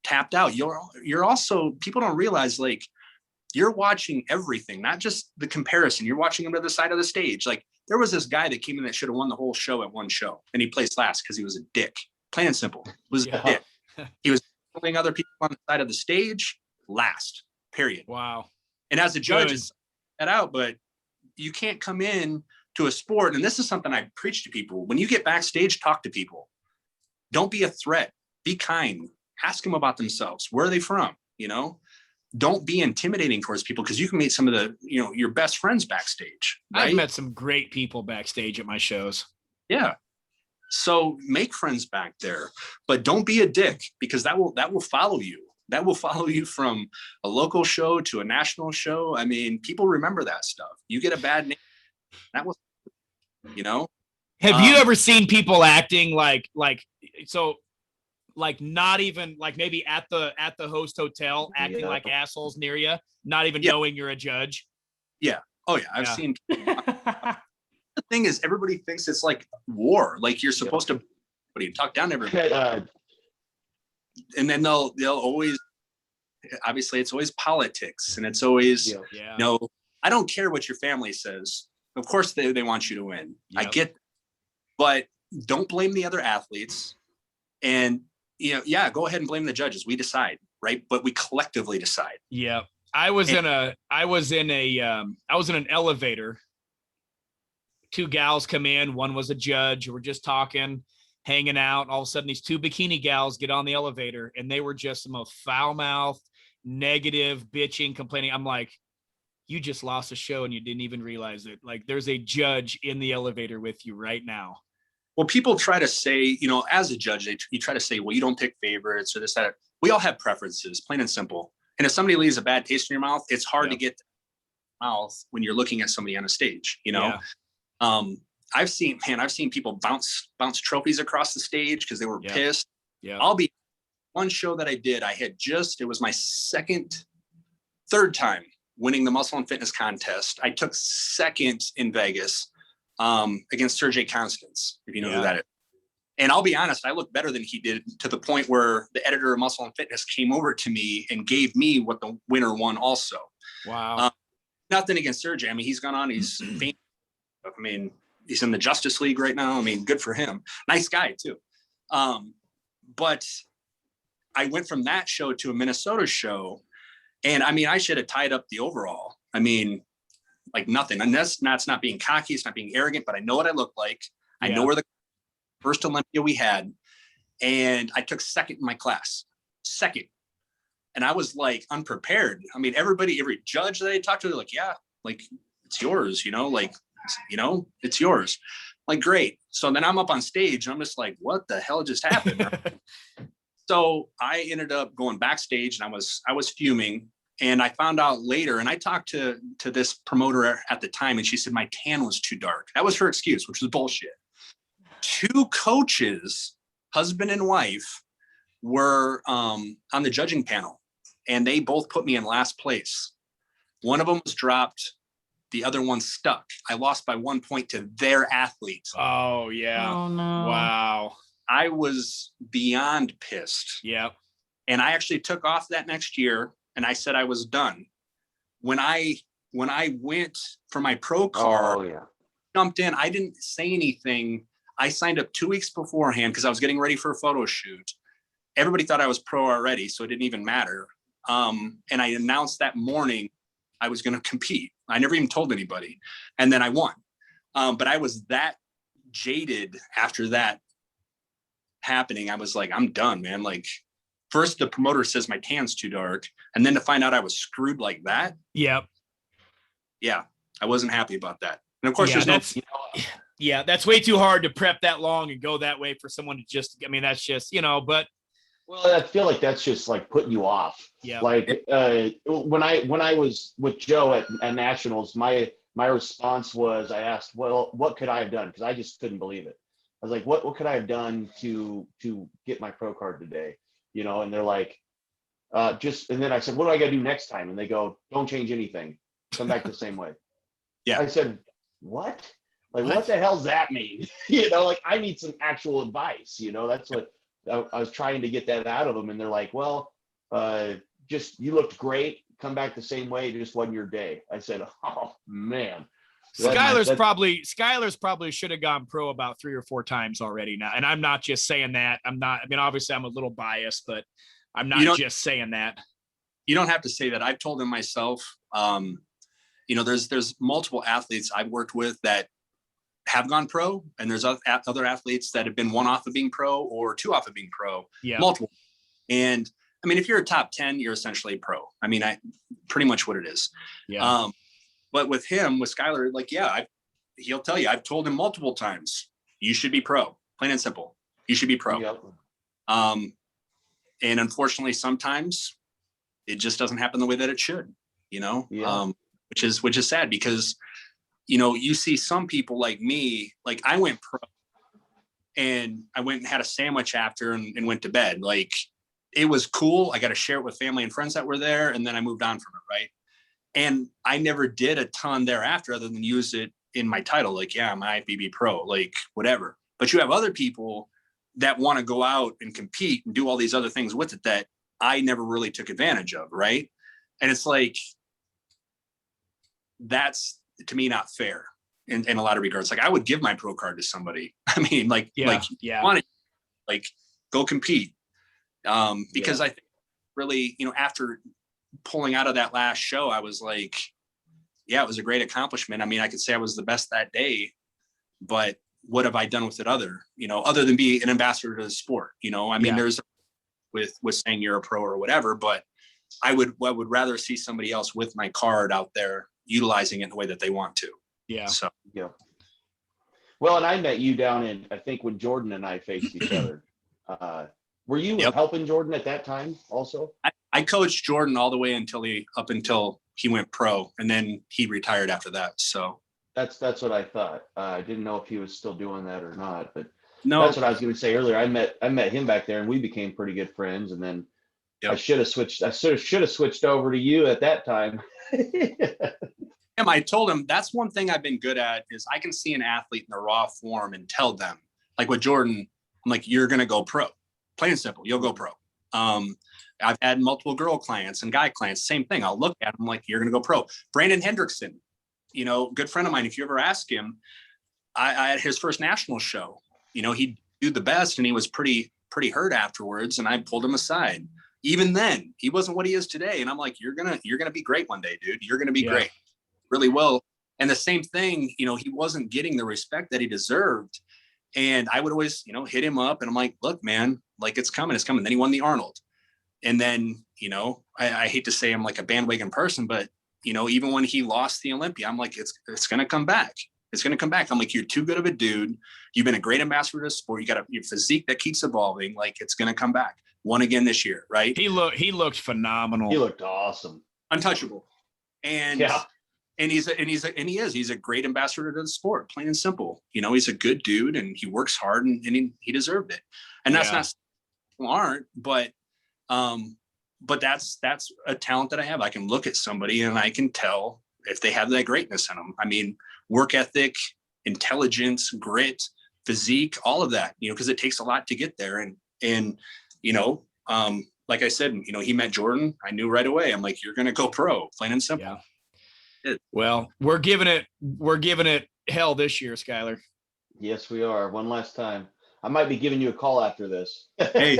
tapped out? You're also, people don't realize, like, you're watching everything, not just the comparison. You're watching them to the side of the stage. Like there was this guy that came in that should have won the whole show at one show, and he placed last because he was a dick. Plain and simple. Was a dick. He was pulling other people on the side of the stage last, period. Wow. And as a judge, it's that out, but you can't come in to a sport. And this is something I preach to people. When you get backstage, talk to people. Don't be a threat. Be kind. Ask them about themselves. Where are they from? Don't be intimidating towards people, because you can meet some of the, your best friends backstage. Right? I've met some great people backstage at my shows. Yeah. So make friends back there, but don't be a dick, because that will follow you. That will follow you from a local show to a national show. I mean, people remember that stuff. You get a bad name, that will, Have you ever seen people acting like not even, like maybe at the host hotel, acting like assholes near you, not even knowing you're a judge? Yeah. Oh yeah. I've seen. The thing is, everybody thinks it's like war. Like you're supposed to, talk down to everybody. And then they'll always, obviously it's always politics, and it's always, I don't care what your family says. Of course they want you to win. Yep. I get, but don't blame the other athletes. And, go ahead and blame the judges. We decide, right? But we collectively decide. Yeah. I was in an elevator. Two gals come in. One was a judge. We're just talking, hanging out. All of a sudden, these two bikini gals get on the elevator, and they were just the most foul-mouthed, negative, bitching, complaining. I'm like, you just lost a show and you didn't even realize it. Like, there's a judge in the elevator with you right now. Well, people try to say, as a judge, you try to say, well, you don't pick favorites or this, that. We all have preferences, plain and simple. And if somebody leaves a bad taste in your mouth, it's hard to get to the mouth when you're looking at somebody on a stage, I've seen people bounce trophies across the stage because they were pissed. Yeah. One show that I did, it was my third time winning the muscle and fitness contest. I took second in Vegas against Sergey Constance, if you know who that is. And I'll be honest, I looked better than he did, to the point where the editor of Muscle and Fitness came over to me and gave me what the winner won also. Wow. Nothing against Sergey. I mean, he's gone on, he's famous. I mean, he's in the Justice League right now. I mean, good for him. Nice guy too. But I went from that show to a Minnesota show, and I mean, I should have tied up the overall. I mean, like nothing. And that's not being cocky. It's not being arrogant, but I know what I look like. I know where the first Olympia we had, and I took second in my class. Second. And I was like unprepared. I mean, every judge that I talked to, they're like, yeah, like it's yours, it's yours. Like, great. So then I'm up on stage and I'm just like, what the hell just happened? So I ended up going backstage, and I was fuming. And I found out later, and I talked to this promoter at the time, and she said my tan was too dark. That was her excuse, which was bullshit. Two coaches, husband and wife, were on the judging panel, and they both put me in last place. One of them was dropped. The other one stuck. I lost by 1 point to their athletes. Oh, yeah. Oh, no. Wow. I was beyond pissed. Yeah. And I actually took off that next year, and I said I was done. When I went for my pro card, jumped in, I didn't say anything. I signed up 2 weeks beforehand because I was getting ready for a photo shoot. Everybody thought I was pro already, so it didn't even matter. And I announced that morning I was going to compete. I never even told anybody. And then I won. But I was that jaded after that happening. I was like, I'm done, man. Like, first the promoter says my tan's too dark, and then to find out I was screwed like that. Yep. Yeah, I wasn't happy about that. And of course, that's way too hard to prep that long and go that way for someone to just, I mean, that's just, but. Well, I feel like that's just like putting you off. Yeah. Like when I was with Joe at Nationals, my response was, I asked, well, what could I have done? Because I just couldn't believe it. I was like, what could I have done to get my pro card today? And they're like, and then I said, what do I got to do next time? And they go, don't change anything. Come back the same way. Yeah. I said, what? Like, what the hell does that mean? Like, I need some actual advice. That's what I was trying to get that out of them. And they're like, well, just, you looked great. Come back the same way. It just wasn't your day. I said, oh man. Skylar's probably should have gone pro about 3 or 4 times already now. And I'm not just saying that. Obviously I'm a little biased, but I'm not just saying that. You don't have to say that. I've told him myself. There's multiple athletes I've worked with that have gone pro, and there's other athletes that have been 1 off of being pro or 2 off of being pro. Yeah. Multiple. And I mean, if you're a top 10, you're essentially pro. I mean, pretty much what it is. Yeah. But with Skylar, like, he'll tell you, I've told him multiple times, you should be pro, plain and simple. You should be pro. Yep. And unfortunately, sometimes it just doesn't happen the way that it should, which is sad because, you see some people like me, like I went pro and I went and had a sandwich after and went to bed. Like, it was cool. I got to share it with family and friends that were there. And then I moved on from it. Right. And I never did a ton thereafter other than use it in my title. Like, yeah, I'm an IFBB pro, like whatever. But you have other people that want to go out and compete and do all these other things with it that I never really took advantage of. Right. And it's like, that's to me not fair in a lot of regards. Like, I would give my pro card to somebody. I mean, go compete. Because I think really, after pulling out of that last show, I was like, yeah, it was a great accomplishment. I mean, I could say I was the best that day, but what have I done with it other than be an ambassador to the sport? I mean, there's with saying you're a pro or whatever, but I would rather see somebody else with my card out there utilizing it in the way that they want to. Yeah. So, yeah. Well, and I met you down in, I think when Jordan and I faced each other, were you helping Jordan at that time also? I coached Jordan all the way until he went pro, and then he retired after that. So that's what I thought. I didn't know if he was still doing that or not, but no, that's what I was going to say earlier. I met him back there, and we became pretty good friends. And then I should have switched. I should have switched over to you at that time. I told him that's one thing I've been good at is I can see an athlete in the raw form and tell them, like with Jordan, I'm like, you're going to go pro. Plain and simple, you'll go pro. I've had multiple girl clients and guy clients, same thing. I'll look at them like, you're going to go pro. Brandon Hendrickson, good friend of mine. If you ever ask him, I had his first national show, he'd do the best and he was pretty hurt afterwards. And I pulled him aside. Even then, he wasn't what he is today. And I'm like, you're going to be great one day, dude. You're going to be great. Really will. And the same thing, he wasn't getting the respect that he deserved. And I would always, hit him up and I'm like, look, man, like it's coming. Then he won the Arnold. And then, I hate to say I'm like a bandwagon person, but, even when he lost the Olympia, I'm like, it's going to come back. It's going to come back. I'm like, you're too good of a dude. You've been a great ambassador to the sport. You got your physique that keeps evolving. Like it's going to come back. Won again this year. Right. He looked phenomenal. He looked awesome. Untouchable. And yeah. And he's a great ambassador to the sport, plain and simple. He's a good dude and he works hard and he deserved it. And that's not people aren't, but that's a talent that I have. I can look at somebody and I can tell if they have that greatness in them. I mean, work ethic, intelligence, grit, physique, all of that, because it takes a lot to get there. And like I said, he met Jordan. I knew right away. I'm like, you're going to go pro, plain and simple. Yeah. Well, we're giving it hell this year, Skylar. Yes, we are. One last time. I might be giving you a call after this. Hey,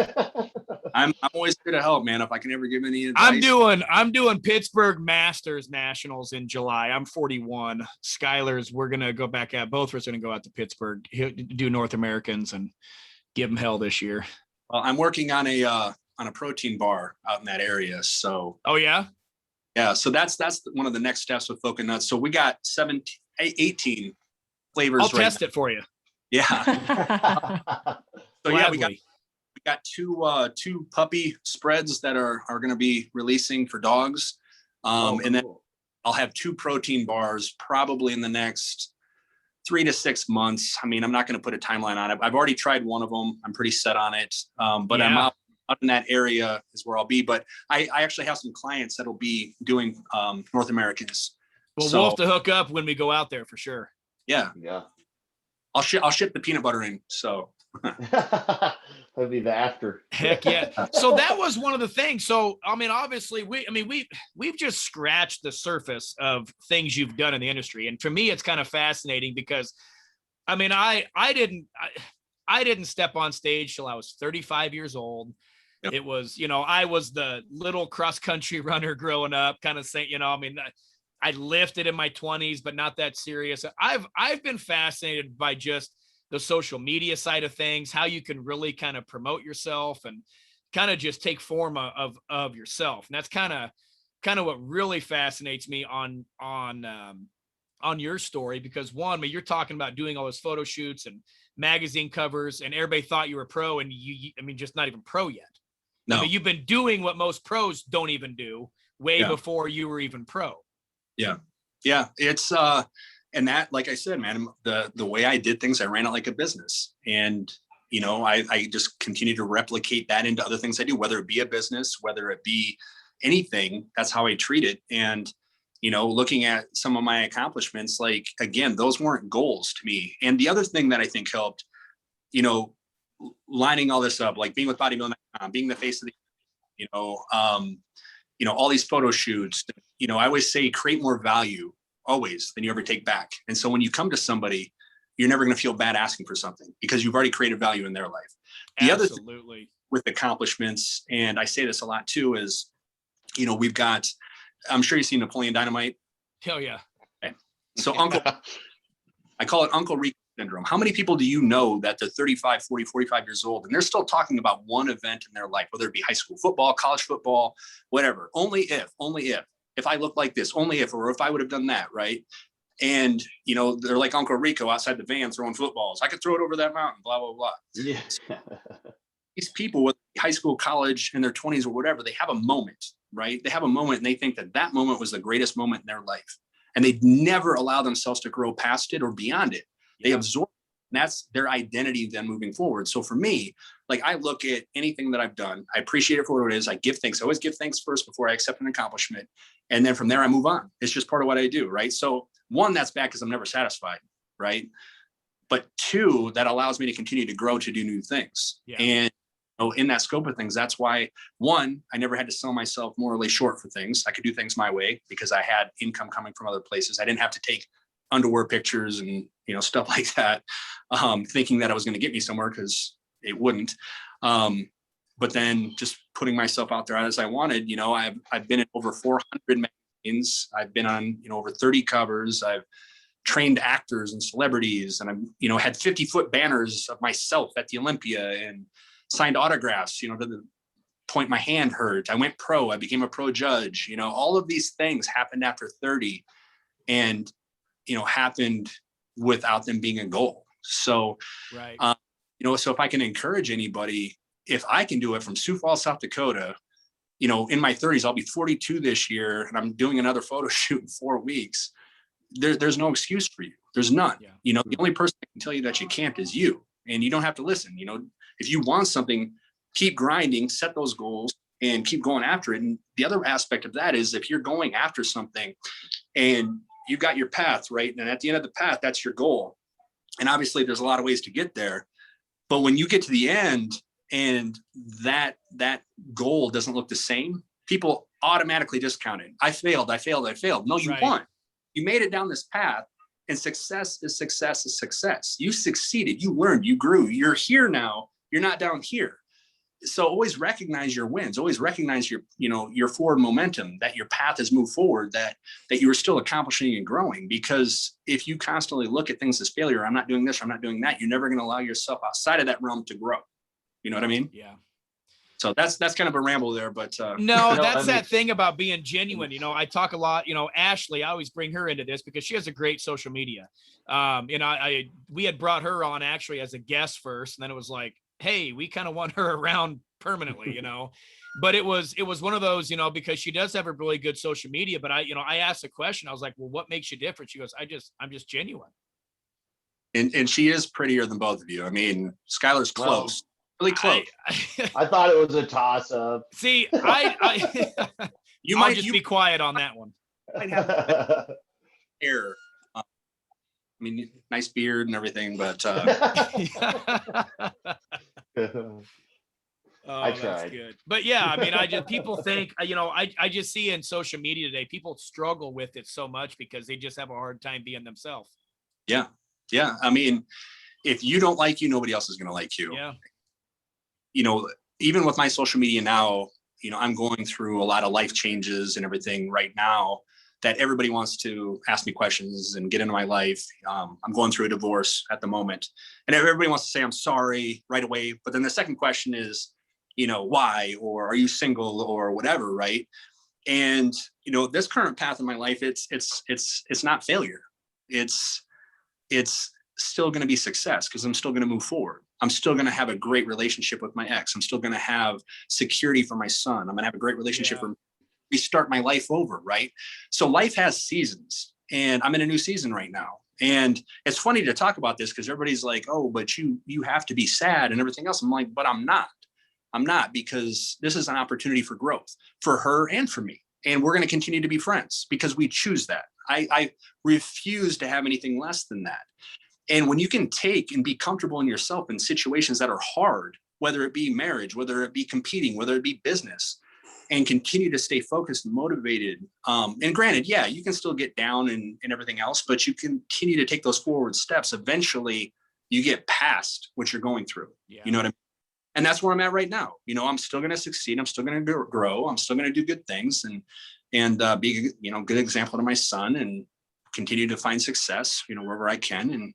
I'm always here to help, man. If I can ever give any advice. I'm doing Pittsburgh Masters Nationals in July. I'm 41. Skylar's, we're gonna go back out. Both of us are gonna go out to Pittsburgh, do North Americans, and give them hell this year. Well, I'm working on a protein bar out in that area. So. Oh yeah. Yeah. So that's one of the next steps with Fokken Nuts. So we got 18 flavors. I'll test it for you. Yeah. So yeah, we got two puppy spreads that are going to be releasing for dogs. And then I'll have 2 protein bars probably in the next 3 to 6 months. I mean, I'm not going to put a timeline on it. I've already tried one of them. I'm pretty set on it. But I'm out in that area is where I'll be. But I actually have some clients that'll be doing North Americans. Well, we'll have to hook up when we go out there for sure. Yeah. Yeah. I'll ship the peanut butter in. So that'd be the after. Heck yeah. So that was one of the things. So, I mean, obviously we've just scratched the surface of things you've done in the industry. And for me, it's kind of fascinating because I mean, I didn't step on stage till I was 35 years old. Yep. It was, I was the little cross country runner growing up, kind of saying, I mean, I lifted in my 20s, but not that serious. I've been fascinated by just the social media side of things, how you can really kind of promote yourself and kind of just take form of yourself. And that's kind of what really fascinates me on your story, because one, I mean, you're talking about doing all those photo shoots and magazine covers, and everybody thought you were pro, and I mean, just not even pro yet. No, I mean, you've been doing what most pros don't even do way before you were even pro. Yeah. Yeah. It's, and that, like I said, man, the way I did things, I ran it like a business, and, I just continue to replicate that into other things I do, whether it be a business, whether it be anything. That's how I treat it. And, looking at some of my accomplishments, like, again, those weren't goals to me. And the other thing that I think helped, lining all this up, like being with bodybuilding.com, being the face of the, all these photo shoots, I always say create more value always than you ever take back. And so when you come to somebody, you're never going to feel bad asking for something because you've already created value in their life. The other thing with accomplishments, and I say this a lot too, is, we've got, I'm sure you've seen Napoleon Dynamite. Hell yeah. Okay. So I call it Uncle Rico syndrome. How many people do you know that they're 35, 40, 45 years old and they're still talking about one event in their life, whether it be high school football, college football, whatever, only if I look like this, only if, or if I would have done that. Right. And, they're like Uncle Rico outside the van throwing footballs. I could throw it over that mountain, blah, blah, blah. Yeah. These people with high school, college, in their 20s or whatever, they have a moment, right? They have a moment and they think that moment was the greatest moment in their life. And they never allow themselves to grow past it or beyond it. They absorb it, and that's their identity then moving forward. So for me, like, I look at anything that I've done, I appreciate it for what it is. I give thanks. I always give thanks first before I accept an accomplishment. And then from there, I move on. It's just part of what I do, right? So one, that's bad because I'm never satisfied, right? But two, that allows me to continue to grow, to do new things. Yeah. And in that scope of things, that's why, one, I never had to sell myself morally short for things. I could do things my way because I had income coming from other places. I didn't have to take underwear pictures and, stuff like that, thinking that I was going to get me somewhere, because it wouldn't. But then just putting myself out there as I wanted, I've been in over 400 magazines. I've been on, over 30 covers. I've trained actors and celebrities, and I've, had 50-foot banners of myself at the Olympia and signed autographs, to the point my hand hurt. I went pro. I became a pro judge. All of these things happened after 30 and, happened without them being a goal. So, right. So if I can encourage anybody, if I can do it from Sioux Falls, South Dakota, in my 30s, I'll be 42 this year, and I'm doing another photo shoot in 4 weeks. There's no excuse for you. There's none. Yeah. The only person that can tell you that you can't is you, and you don't have to listen. If you want something, keep grinding, set those goals, and keep going after it. And the other aspect of that is, if you're going after something and you've got your path, right? And at the end of the path, that's your goal. And obviously there's a lot of ways to get there. But when you get to the end and that goal doesn't look the same, people automatically discount it. I failed. No, you won. You made it down this path, and success is success is success. You succeeded. You learned. You grew. You're here now. You're not down here. So always recognize your wins. Always recognize your forward momentum, that your path has moved forward, that you are still accomplishing and growing. Because if you constantly look at things as failure, I'm not doing this, I'm not doing that, you're never going to allow yourself outside of that realm to grow. You know what I mean? Yeah. So that's kind of a ramble there, but no, that's that thing about being genuine. I talk a lot, Ashley, I always bring her into this because she has a great social media. We had brought her on actually as a guest first, and then it was like, hey, we kind of want her around permanently, but it was one of those, because she does have a really good social media, but I asked a question. I was like, well, what makes you different? She goes, I'm just genuine. And she is prettier than both of you. I mean, Skylar's close. Really close. I thought it was a toss up. See, I you I'll might just be quiet on that one. Might have hair. I mean, nice beard and everything, but I that's tried. good. But yeah, I mean, people think, I just see in social media today, people struggle with it so much because they just have a hard time being themselves. Yeah. I mean, if you don't like you, nobody else is going to like you. Yeah. Even with my social media now, I'm going through a lot of life changes and everything right now that everybody wants to ask me questions and get into my life. I'm going through a divorce at the moment, and everybody wants to say I'm sorry right away. But then the second question is, why, or are you single, or whatever, right? And this current path in my life, it's not failure. It's still going to be success, because I'm still going to move forward. I'm still going to have a great relationship with my ex. I'm still going to have security for my son. I'm going to have a great relationship for restart my life over, right? So life has seasons, and I'm in a new season right now. And it's funny to talk about this because everybody's like, oh, but you have to be sad and everything else. I'm like, but I'm not, because this is an opportunity for growth for her and for me. And we're going to continue to be friends because we choose that. I refuse to have anything less than that. And when you can take and be comfortable in yourself in situations that are hard, whether it be marriage, whether it be competing, whether it be business, and continue to stay focused and motivated. And granted, yeah, you can still get down and everything else, but you continue to take those forward steps. Eventually you get past what you're going through. Yeah. You know what I mean? And that's where I'm at right now. I'm still going to succeed. I'm still going to grow. I'm still going to do good things and be, good example to my son, and continue to find success, wherever I can.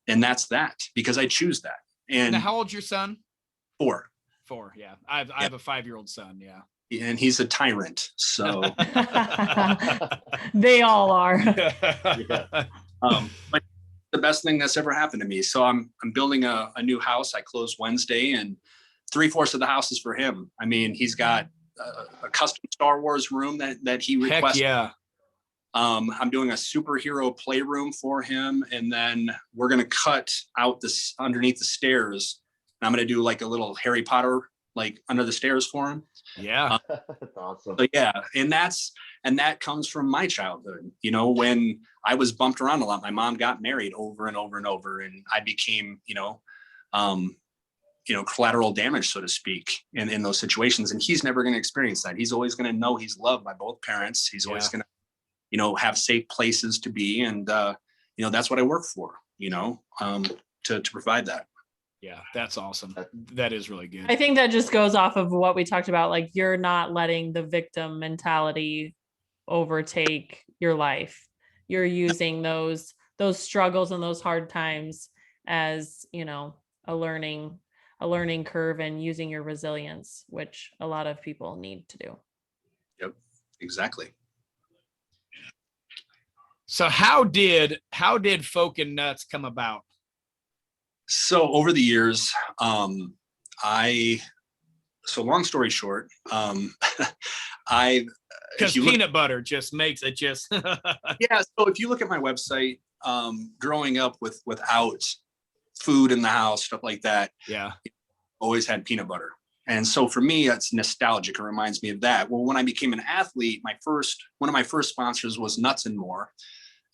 And that's that, because I choose that. And now, how old's your son? 4. Yeah. I have a 5-year-old son. Yeah. And he's a tyrant. So they all are. But the best thing that's ever happened to me. So I'm building a new house. I closed Wednesday, and 3/4 of the house is for him. I mean, he's got a custom Star Wars room that he requested. Heck yeah. I'm doing a superhero playroom for him, and then we're going to cut out this underneath the stairs. And I'm going to do like a little Harry Potter, like under the stairs for him. Yeah. That's awesome. So yeah, and that comes from my childhood. When I was bumped around a lot, my mom got married over and over and over, and I became, collateral damage, so to speak, in those situations. And he's never going to experience that. He's always going to know he's loved by both parents. He's always going to, have safe places to be. And, that's what I work for, to provide that. Yeah, that's awesome. That is really good. I think that just goes off of what we talked about. Like, you're not letting the victim mentality overtake your life. You're using those struggles and those hard times as, a learning curve, and using your resilience, which a lot of people need to do. Yep, exactly. So how did Fokken Nuts come about? So over the years, so long story short, because peanut butter just makes it just. Yeah. So if you look at my website, growing up without food in the house, stuff like that. Yeah. Always had peanut butter. And so for me, it's nostalgic. It reminds me of that. Well, when I became an athlete, one of my first sponsors was Nuts and More.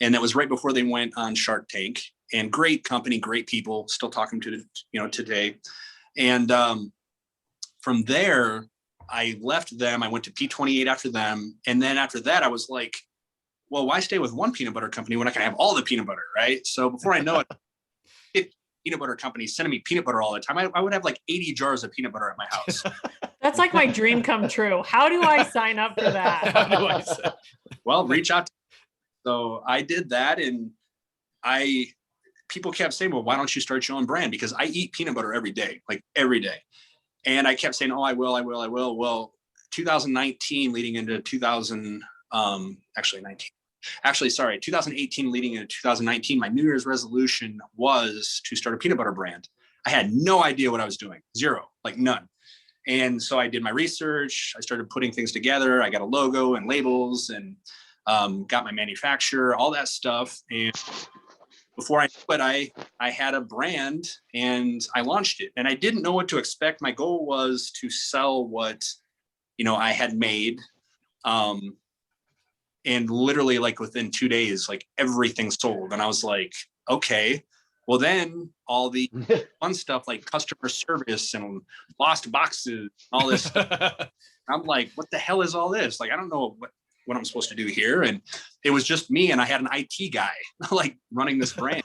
And that was right before they went on Shark Tank. And great company, great people, still talking to today. And from there, I left them. I went to P28 after them. And then after that, I was like, well, why stay with one peanut butter company when I can have all the peanut butter, right? So before I know it, peanut butter companies sending me peanut butter all the time. I would have like 80 jars of peanut butter at my house. That's like my dream come true. How do I sign up for that? How do I say? Well, reach out. So I did that, and people kept saying, well, why don't you start your own brand? Because I eat peanut butter every day, like every day. And I kept saying, oh, I will. Well, 2019 leading into 2018 leading into 2019, my New Year's resolution was to start a peanut butter brand. I had no idea what I was doing. Zero, like none. And so I did my research. I started putting things together. I got a logo and labels and got my manufacturer, all that stuff. And before I knew it, I had a brand and I launched it. And I didn't know what to expect. My goal was to sell what, I had made. And literally like within 2 days, like everything sold. And I was like, okay, well then all the fun stuff like customer service and lost boxes, all this stuff. I'm like, what the hell is all this? Like, I don't know what I'm supposed to do here. And it was just me, and I had an IT guy like running this brand.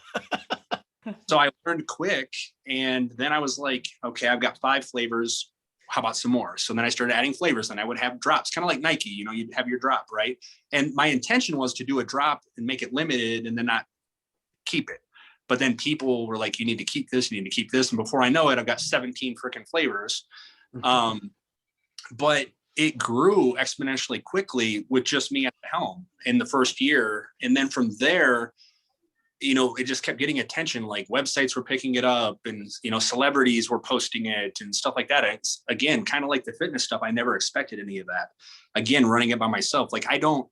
So I learned quick. And then I was like, okay, I've got 5 flavors. How about some more? So then I started adding flavors, and I would have drops, kind of like Nike, you'd have your drop, right? And my intention was to do a drop and make it limited and then not keep it. But then people were like, you need to keep this, you need to keep this. And before I know it, I've got 17 freaking flavors. But it grew exponentially quickly with just me at the helm in the first year. And then from there, it just kept getting attention. Like websites were picking it up, and, celebrities were posting it and stuff like that. It's again, kind of like the fitness stuff. I never expected any of that. Again, running it by myself. Like I don't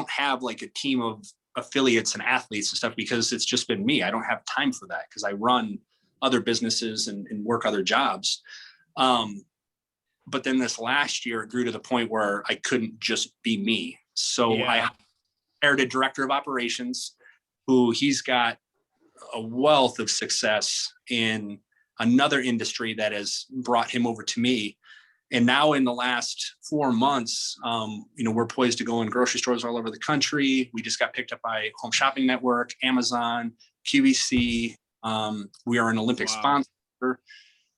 have like a team of affiliates and athletes and stuff, because it's just been me. I don't have time for that because I run other businesses and work other jobs. But then this last year, it grew to the point where I couldn't just be me. So I hired a director of operations who he's got a wealth of success in another industry that has brought him over to me. And now in the last 4 months, we're poised to go in grocery stores all over the country. We just got picked up by Home Shopping Network, Amazon, QVC. We are an Olympic sponsor.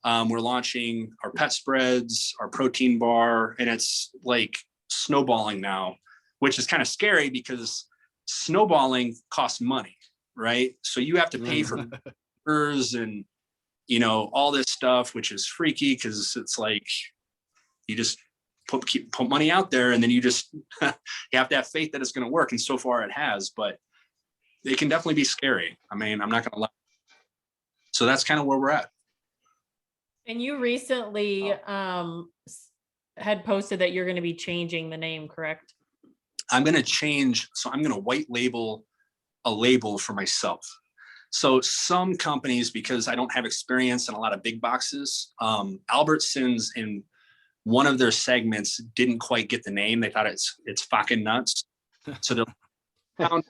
We're launching our pet spreads, our protein bar, and it's like snowballing now, which is kind of scary because snowballing costs money, right? So you have to pay for and all this stuff, which is freaky because it's like you just put money out there, and then you just you have to have faith that it's going to work. And so far it has, but it can definitely be scary. I mean, I'm not going to lie. So that's kind of where we're at. And you recently had posted that you're going to be changing the name, correct? I'm going to change. So I'm going to white label a label for myself. So some companies, because I don't have experience in a lot of big boxes, Albertsons in one of their segments didn't quite get the name. They thought it's Fokken Nuts. So they're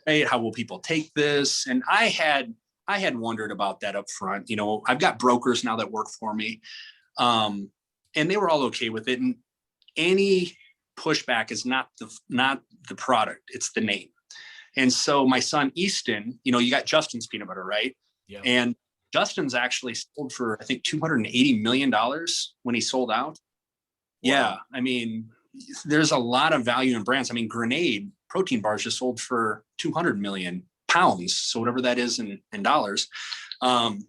like, how will people take this? And I had wondered about that up front. I've got brokers now that work for me. And they were all okay with it. And any pushback is not the product, it's the name. And so my son Easton, you got Justin's peanut butter, right? Yeah. And Justin's actually sold for, I think, $280 million when he sold out. Wow. Yeah. I mean, there's a lot of value in brands. I mean, Grenade protein bars just sold for 200 million pounds. So whatever that is in dollars. And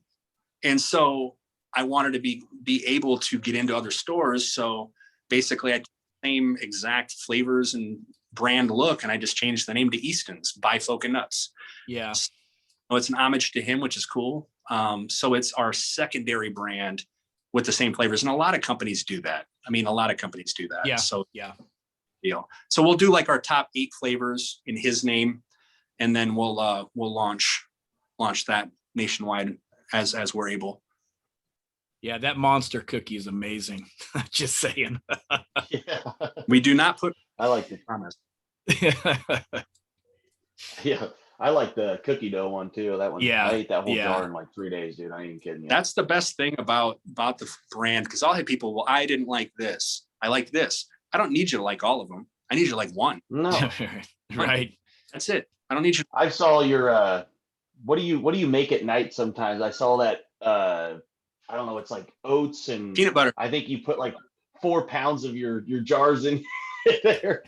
so I wanted to be able to get into other stores. So basically I took the same exact flavors and brand look, and I just changed the name to Easton's by Fokken Nuts. Yeah. So it's an homage to him, which is cool. So it's our secondary brand with the same flavors. And a lot of companies do that. I mean, a lot of companies do that. Yeah. So yeah. So we'll do like our top 8 flavors in his name, and then we'll launch that nationwide as we're able. Yeah, that monster cookie is amazing. Just saying. Yeah. We do not put. I like it. Promise. Yeah. I like the cookie dough one too. That one, Yeah, I ate that whole yeah. jar in like 3 days, dude. I ain't even kidding you. That's the best thing about the brand, because I'll have people, well, I didn't like this. I like this. I don't need you to like all of them. I need you to like one. No, Right. That's it. I don't need you. I saw your what do you make at night sometimes? I saw that I don't know, it's like oats and Peanut butter. I think you put like 4 pounds of your jars in there.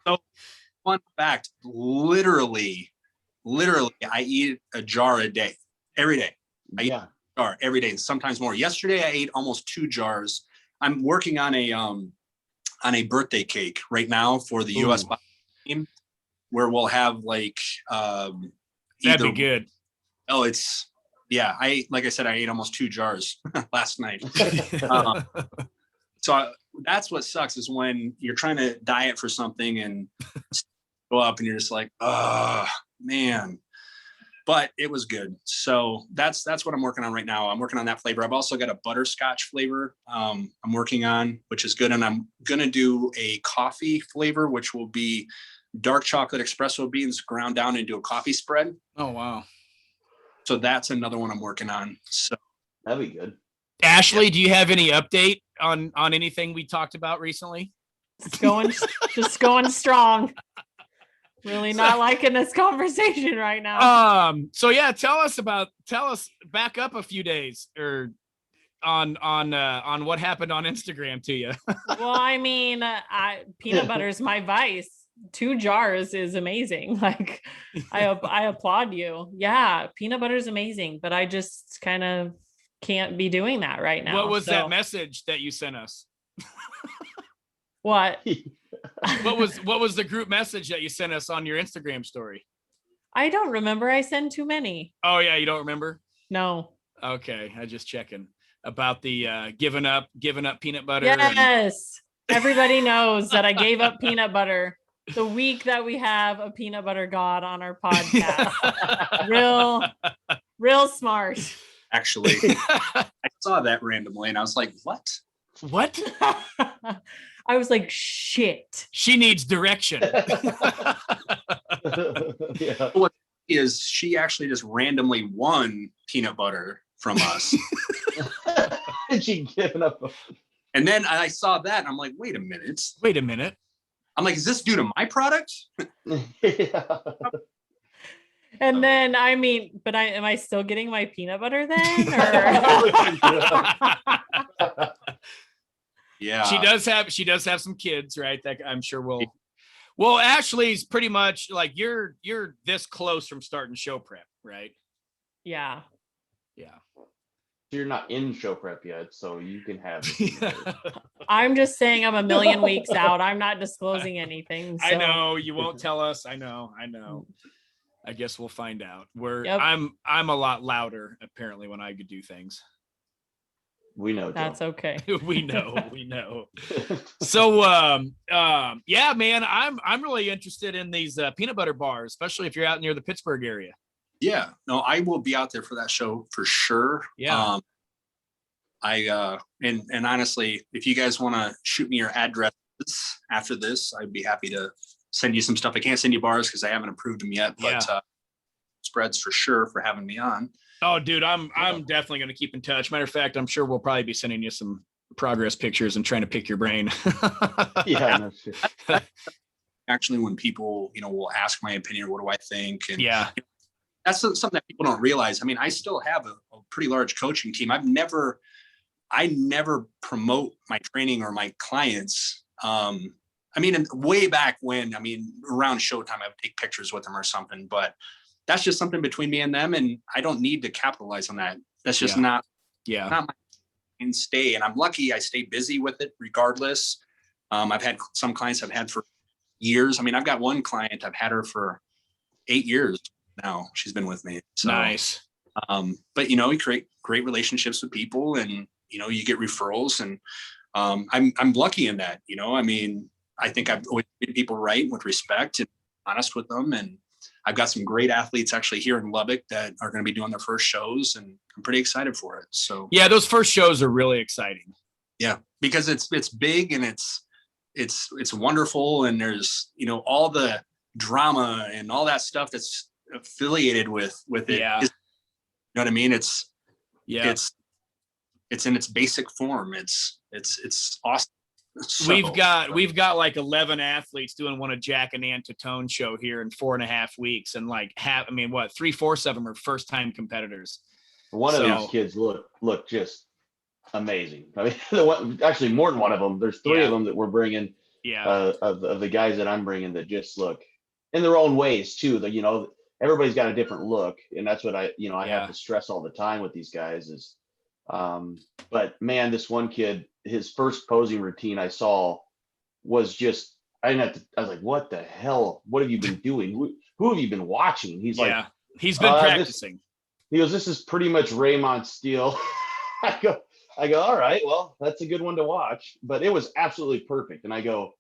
So fun fact, literally, I eat a jar a day, every day. I eat a jar every day, sometimes more. Yesterday, I ate almost 2 jars. I'm working on a birthday cake right now for the U.S. team, where we'll have like That'd be good. Oh, like I said, I ate almost 2 jars last night. So that's what sucks, is when you're trying to diet for something and go up and you're just like, oh man. But it was good. So that's what I'm working on right now. I'm working on that flavor. I've also got a butterscotch flavor I'm working on, which is good. And I'm going to do a coffee flavor, which will be dark chocolate espresso beans ground down into a coffee spread. Oh, wow. So that's another one I'm working on. So That'd be good. Ashley, do you have any update on anything we talked about recently? It's just going strong. Really not liking this conversation right now. So yeah, tell us back up a few days or on what happened on Instagram to you. Well, I mean, peanut butter is my vice. 2 jars is amazing. Like I applaud you. Yeah, peanut butter is amazing, but I just kind of can't be doing that right now. What was that message that you sent us? What? What was the group message that you sent us on your Instagram story? I don't remember. I send too many. Oh yeah, you don't remember? No. Okay, I just checking about the giving up peanut butter. Yes. Everybody knows that I gave up peanut butter the week that we have a peanut butter god on our podcast. Real smart. actually, I saw that randomly and I was like, what? What? I was like, shit. She needs direction. Yeah. What is, she actually just randomly won peanut butter from us. And she giving up. And then I saw that and I'm like, wait a minute. I'm like, is this due to my product? Yeah. And then, I mean, but am I still getting my peanut butter then? Or? Yeah. She does have some kids, right? That I'm sure well, Ashley's pretty much like you're this close from starting show prep, right? Yeah. Yeah. You're not in show prep yet, so you can have I'm just saying I'm a million weeks out. I'm not disclosing anything. So. I know you won't tell us. I know. I guess we'll find out. Yep. I'm a lot louder apparently when I do things. We know. That's okay. we know. So yeah, man, I'm really interested in these peanut butter bars, especially if you're out near the Pittsburgh area. Yeah, no, I will be out there for that show for sure. Yeah. And honestly, if you guys want to shoot me your addresses after this, I'd be happy to send you some stuff. I can't send you bars because I haven't approved them yet, but spreads for sure for having me on. Oh, dude, I'm definitely going to keep in touch. Matter of fact, I'm sure we'll probably be sending you some progress pictures and trying to pick your brain. Yeah. No shit. Actually, when people, will ask my opinion, what do I think? And yeah. That's something that people don't realize. I mean, I still have a pretty large coaching team. I never promote my training or my clients. I mean, way back when, around showtime, I would take pictures with them or something, but that's just something between me and them. And I don't need to capitalize on that. That's just not my mainstay. And I'm lucky I stay busy with it regardless. I've had some clients I've had for years. I mean, I've got one client, I've had her for 8 years now. She's been with me. So, nice. But you create great relationships with people and, you get referrals and I'm lucky in that, I think I've always treated people right with respect and honest with them. And I've got some great athletes actually here in Lubbock that are going to be doing their first shows and I'm pretty excited for it. So yeah, those first shows are really exciting. Yeah, because it's big and it's wonderful. And there's, all the drama and all that stuff that's affiliated with it. Yeah. You know what I mean? It's in its basic form. It's awesome. So, we've got like 11 athletes doing one of Jack and Ann Tatone show here in 4.5 weeks, and like 3/4 of them are first time competitors. One of these kids look just amazing. I mean, actually more than one of them. There's 3 of them that we're bringing. Of the guys that I'm bringing that just look in their own ways too. That, you know, everybody's got a different look, and that's what I have to stress all the time with these guys is. But man, this one kid, his first posing routine I saw was just, I was like, what the hell? What have you been doing? Who have you been watching? He's like, he's been practicing. He goes, this is pretty much Raymond Steele. I go, all right, well, that's a good one to watch, but it was absolutely perfect. And I go,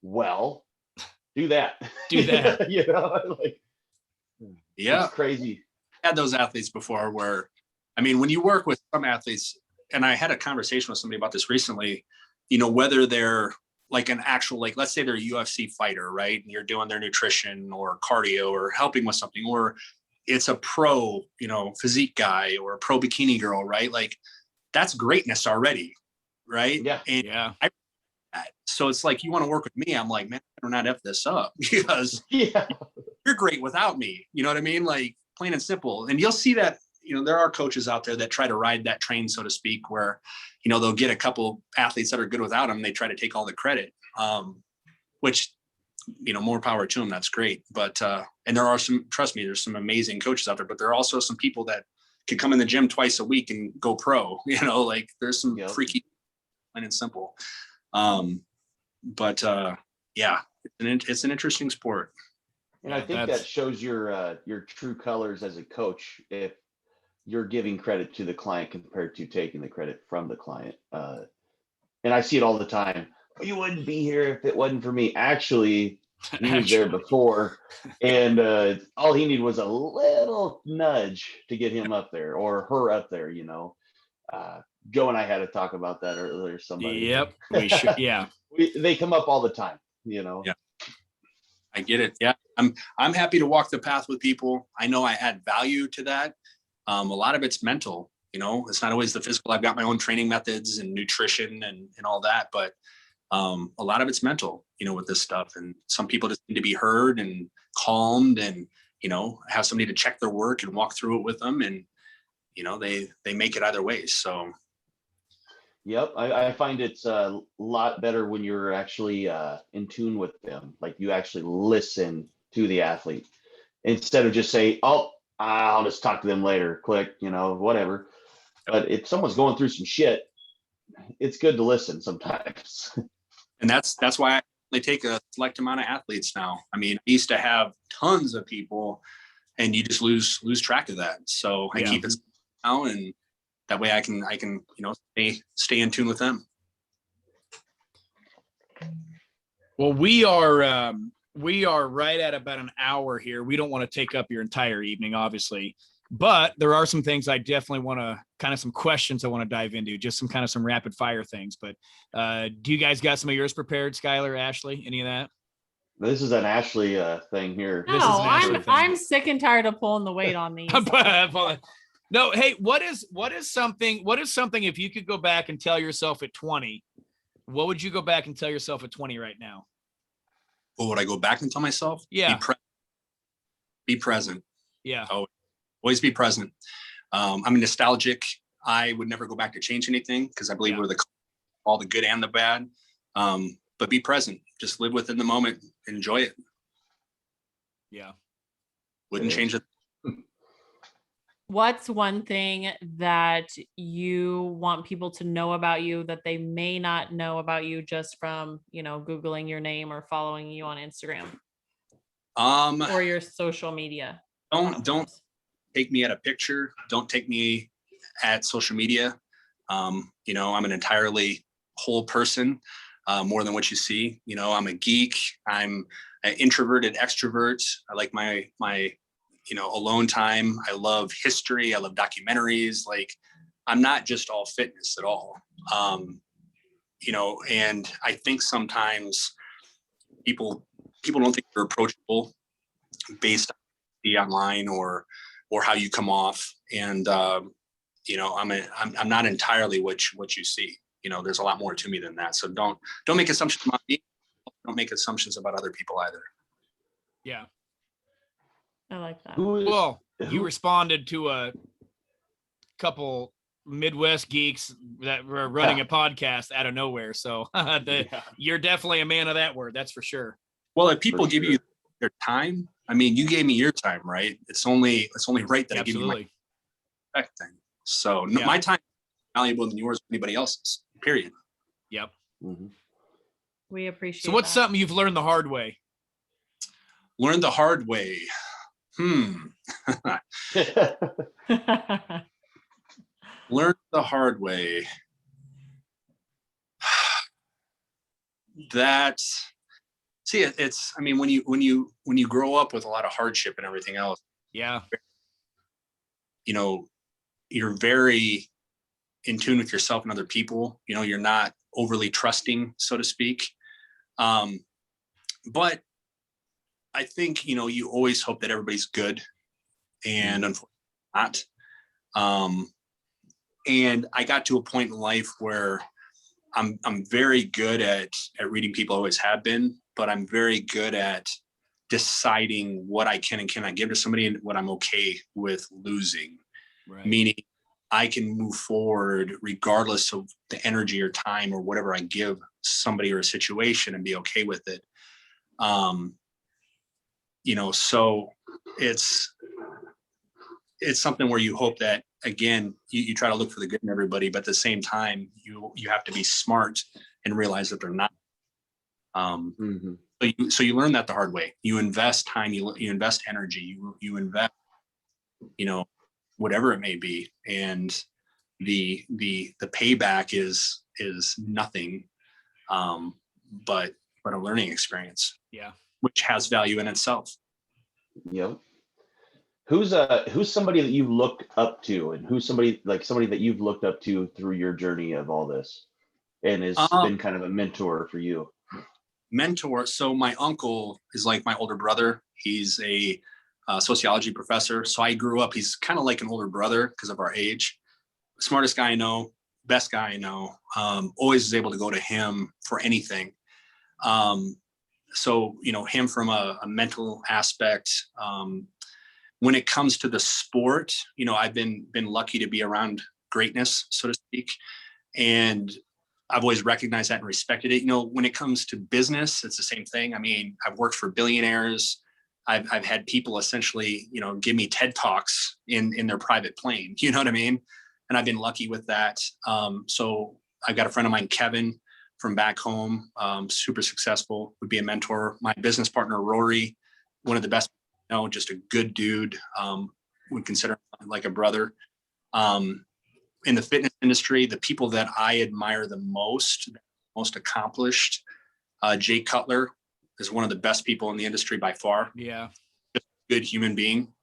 well, do that. Do that. You know, like, yeah, it's crazy. I had those athletes before where, I mean, when you work with some athletes, and I had a conversation with somebody about this recently, you know, whether they're like an actual, like, let's say they're a UFC fighter, right? And you're doing their nutrition or cardio or helping with something, or it's a pro, you know, physique guy or a pro bikini girl, right? Like, that's greatness already, right? Yeah. And so it's like, you want to work with me? I'm like, man, I better not F this up because you're great without me. You know what I mean? Like, plain and simple. And you'll see that, you know, there are coaches out there that try to ride that train, so to speak, where, you know, they'll get a couple athletes that are good without them. They try to take all the credit, which, you know, more power to them. That's great. But, and there are some, trust me, there's some amazing coaches out there, but there are also some people that can come in the gym twice a week and go pro, you know, like there's some freaky, plain and simple. But yeah, it's an interesting sport. And I think that shows your true colors as a coach if you're giving credit to the client compared to taking the credit from the client. And I see it all the time. Oh, you wouldn't be here if it wasn't for me. Actually, he was there before, and all he needed was a little nudge to get him up there or her up there. You know, Joe and I had to talk about that earlier. Somebody. Yep, we should. Yeah, they come up all the time. You know. Yeah, I get it. Yeah, I'm happy to walk the path with people. I know I add value to that. A lot of it's mental. You know, it's not always the physical. I've got my own training methods and nutrition and all that, but a lot of it's mental, you know, with this stuff. And some people just need to be heard and calmed and, you know, have somebody to check their work and walk through it with them. And, you know, they make it either way. So. Yep. I find it's a lot better when you're actually in tune with them. Like you actually listen to the athlete instead of just say, oh, I'll just talk to them later. Click, you know, whatever. But if someone's going through some shit, it's good to listen sometimes. And that's why I take a select amount of athletes now. I mean, I used to have tons of people and you just lose track of that. So I keep it now, and that way I can, you know, stay in tune with them. Well, we are right at about an hour here. We don't want to take up your entire evening, obviously, but there are some things I definitely want to some questions I want to dive into, just some rapid fire things. But do you guys got some of yours prepared, Skylar, Ashley, any of that? This is an Ashley thing here. No, I'm sick and tired of pulling the weight on these. No, hey, what is something if you could go back and tell yourself at 20, what would you go back and tell yourself at 20 right now? What would I go back and tell myself? Yeah. Be present. Yeah. Oh, always be present. I'm nostalgic. I would never go back to change anything because I believe we're all the good and the bad. But be present. Just live within the moment. Enjoy it. Yeah. Wouldn't change it. What's one thing that you want people to know about you that they may not know about you just from, you know, Googling your name or following you on Instagram? Or your social media? Don't take me at a picture. Don't take me at social media. You know, I'm an entirely whole person, more than what you see. You know, I'm a geek. I'm an introverted extrovert. I like my you know, alone time. I love history. I love documentaries. Like, I'm not just all fitness at all. You know, and I think sometimes people don't think they're approachable based see online or how you come off. And, you know, I'm not entirely what you see. You know, there's a lot more to me than that. So don't make assumptions about me. Don't make assumptions about other people either. Yeah. I like that. Well, you responded to a couple Midwest geeks that were running a podcast out of nowhere. So you're definitely a man of that word. That's for sure. Well, if people give you their time, I mean, you gave me your time, right? It's only right that I give you my respect thing. So my time is valuable than yours or anybody else's, period. Yep. Mm-hmm. We appreciate. So what's something you've learned the hard way? Learned the hard way. Learned the hard way. It's, I mean, when you grow up with a lot of hardship and everything else, yeah, you know, you're very in tune with yourself and other people. You know, you're not overly trusting, so to speak. But I think, you know, you always hope that everybody's good, and unfortunately not. And I got to a point in life where I'm very good at reading people, always have been, but I'm very good at deciding what I can and cannot give to somebody and what I'm okay with losing. Right. Meaning I can move forward regardless of the energy or time or whatever I give somebody or a situation and be okay with it. You know, so it's something where you hope that, again, you try to look for the good in everybody, but at the same time, you have to be smart and realize that they're not. So you learn that the hard way. You invest time, you invest energy, you invest, you know, whatever it may be, and the payback is nothing, but a learning experience. Yeah, which has value in itself. Yep. Who's somebody that you've looked up to, and who's somebody that you've looked up to through your journey of all this, and has been kind of a mentor for you? Mentor. So my uncle is like my older brother. He's a sociology professor. So I grew up, he's kind of like an older brother because of our age. Smartest guy I know, best guy I know. Always is able to go to him for anything. So, you know, him from a mental aspect. When it comes to the sport, you know, I've been lucky to be around greatness, so to speak. And I've always recognized that and respected it. You know, when it comes to business, it's the same thing. I mean, I've worked for billionaires. I've had people essentially, you know, give me TED Talks in their private plane. You know what I mean? And I've been lucky with that. So I've got a friend of mine, Kevin, from back home, super successful, would be a mentor. My business partner, Rory, one of the best, you know, just a good dude, would consider him like a brother. In the fitness industry, the people that I admire the most accomplished, Jake Cutler is one of the best people in the industry by far. Yeah. Just a good human being.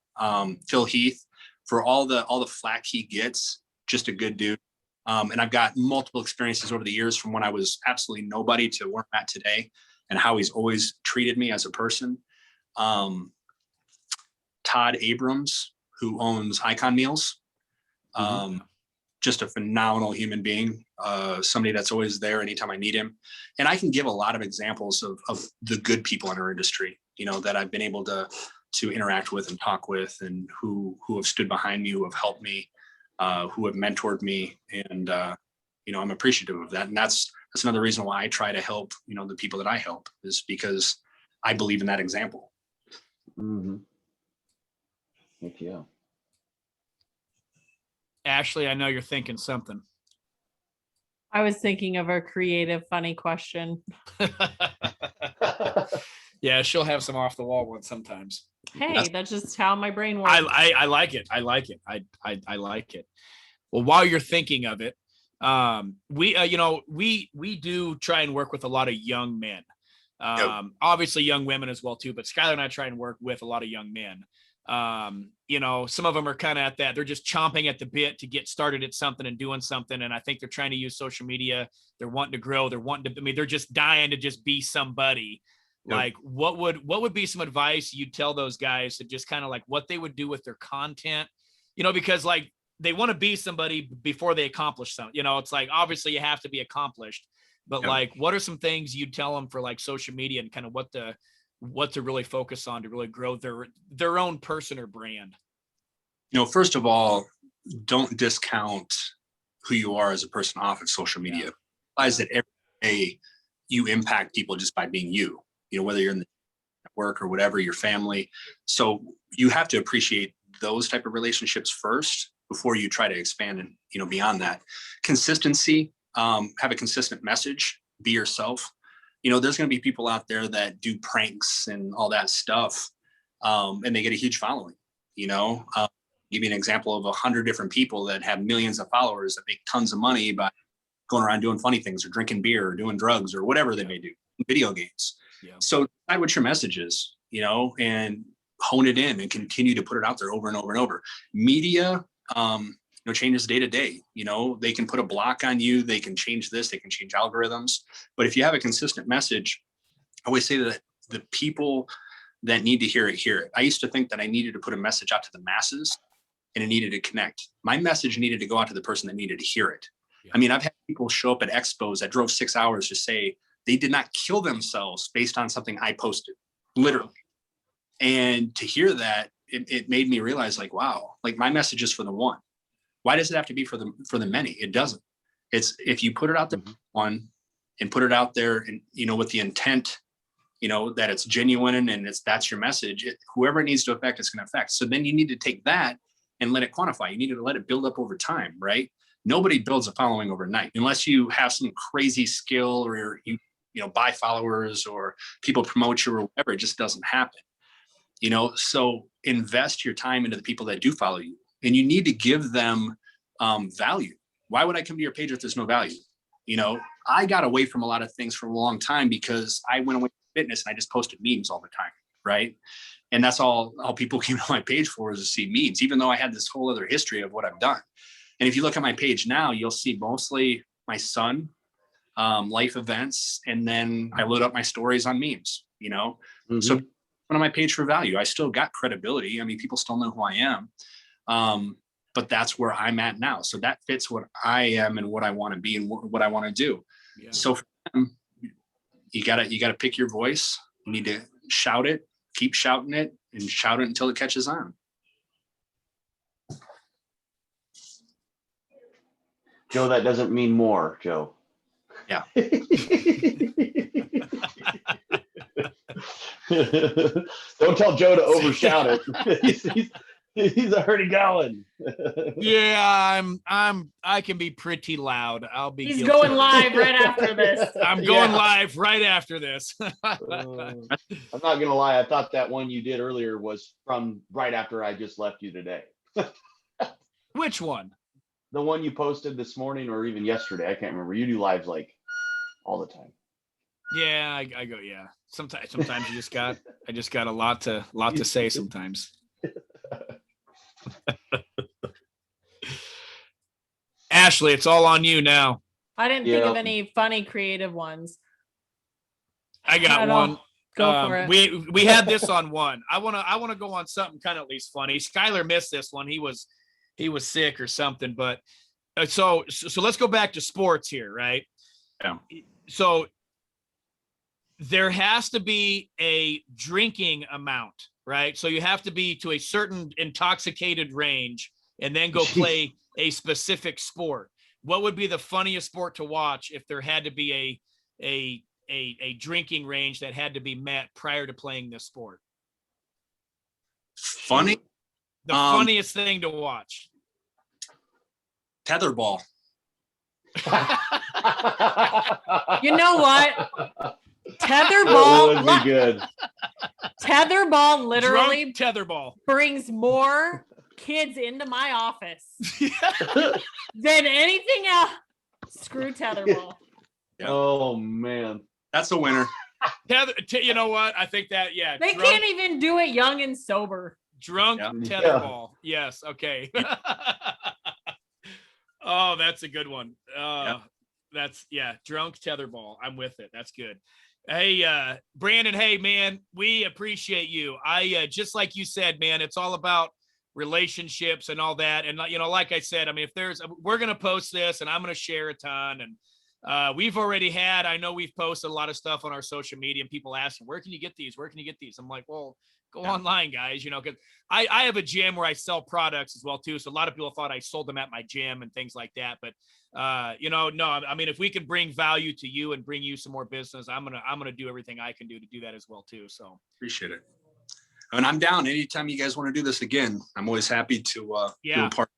Phil Heath, for all the flack he gets, just a good dude. And I've got multiple experiences over the years from when I was absolutely nobody to where I'm at today, and how he's always treated me as a person. Todd Abrams, who owns Icon Meals. Just a phenomenal human being, somebody that's always there anytime I need him. And I can give a lot of examples of the good people in our industry, you know, that I've been able to interact with and talk with, and who have stood behind me, who have helped me, who have mentored me. And, you know, I'm appreciative of that. And that's another reason why I try to help, you know, the people that I help, is because I believe in that example. Mm-hmm. Thank you. Ashley, I know you're thinking something. I was thinking of a creative, funny question. Yeah, she'll have some off the wall ones sometimes. Hey, that's just how my brain works. I like it. I like it. I like it. Well, while you're thinking of it, we do try and work with a lot of young men. Obviously young women as well too, but Skylar and I try and work with a lot of young men. You know, some of them are kind of at that, they're just chomping at the bit to get started at something and doing something. And I think they're trying to use social media. They're wanting to grow. They're just dying to just be somebody. Like what would be some advice you'd tell those guys to just kind of like what they would do with their content, because like they want to be somebody before they accomplish something, it's like, obviously you have to be accomplished, but like, what are some things you'd tell them for like social media and kind of what to really focus on to really grow their own person or brand? First of all, don't discount who you are as a person off of social media. Realize that every day you impact people just by being you, whether you're in the work or whatever, your family. So you have to appreciate those type of relationships first before you try to expand and, beyond that. Consistency, have a consistent message, be yourself. There's going to be people out there that do pranks and all that stuff, and they get a huge following, give you an example of 100 different people that have millions of followers that make tons of money by going around doing funny things or drinking beer or doing drugs or whatever they may do, video games. Yeah. So decide what your message is, and hone it in and continue to put it out there over and over and over. Media, changes day to day. They can put a block on you. They can change this. They can change algorithms. But if you have a consistent message, I always say that the people that need to hear it, hear it. I used to think that I needed to put a message out to the masses and it needed to connect. My message needed to go out to the person that needed to hear it. Yeah. I mean, I've had people show up at expos that drove 6 hours to say they did not kill themselves based on something I posted, literally. And to hear that, it made me realize, like, wow, like my message is for the one. Why does it have to be for the many? It doesn't. It's if you put it out there for one and put it out there and, with the intent, that it's genuine and that's your message, whoever it needs to affect, it's going to affect. So then you need to take that and let it quantify. You need to let it build up over time, right? Nobody builds a following overnight unless you have some crazy skill or you buy followers or people promote you or whatever. It just doesn't happen. So invest your time into the people that do follow you, and you need to give them value. Why would I come to your page if there's no value? I got away from a lot of things for a long time because I went away from fitness and I just posted memes all the time, right? And that's all people came to my page for, is to see memes, even though I had this whole other history of what I've done. And if you look at my page now, you'll see mostly my son, life events, and then I load up my stories on memes, So on my page for value, I still got credibility. I mean, people still know who I am. But that's where I'm at now. So that fits what I am and what I want to be and what I want to do. Yeah. So for them, you gotta pick your voice. You need to shout it, keep shouting it, and shout it until it catches on. Joe, that doesn't mean more, Joe. Yeah. Don't tell Joe to overshout it. He's already going. Yeah, I can be pretty loud. He's going live right after this. I'm going live right after this. I'm not gonna lie, I thought that one you did earlier was from right after I just left you today. Which one? The one you posted this morning or even yesterday. I can't remember. You do lives like all the time. Yeah, I go, yeah. Sometimes I just got a lot to say sometimes. Ashley, it's all on you now. I didn't think of any funny creative ones. I got one. Go for it. We had this on one. I wanna go on something kind of at least funny. Skylar missed this one. He was sick or something, but so let's go back to sports here, right? Yeah. So there has to be a drinking amount, right? So you have to be to a certain intoxicated range and then go play a specific sport. What would be the funniest sport to watch if there had to be a drinking range that had to be met prior to playing this sport? Funny? The funniest thing to watch. Tetherball. You know what? Tetherball would be good. Tetherball literally tetherball brings more kids into my office than anything else. Screw tetherball. Yeah. Oh man, that's a winner. You know what? I think that they can't even do it young and sober. Drunk tetherball. Yeah. Yes. Okay. Oh, that's a good one. That's drunk tetherball. I'm with it. That's good. Hey, Brandon, hey, man, we appreciate you. I just like you said, man, it's all about relationships and all that. And, like I said, I mean, we're going to post this and I'm going to share a ton. And we've already I know we've posted a lot of stuff on our social media and people asking, where can you get these? Where can you get these? I'm like, well, go online, guys, because I have a gym where I sell products as well, too. So a lot of people thought I sold them at my gym and things like that. But, no, I mean, if we can bring value to you and bring you some more business, I'm going to do everything I can do to do that as well, too. So appreciate it. And I'm down anytime you guys want to do this again. I'm always happy to do a part.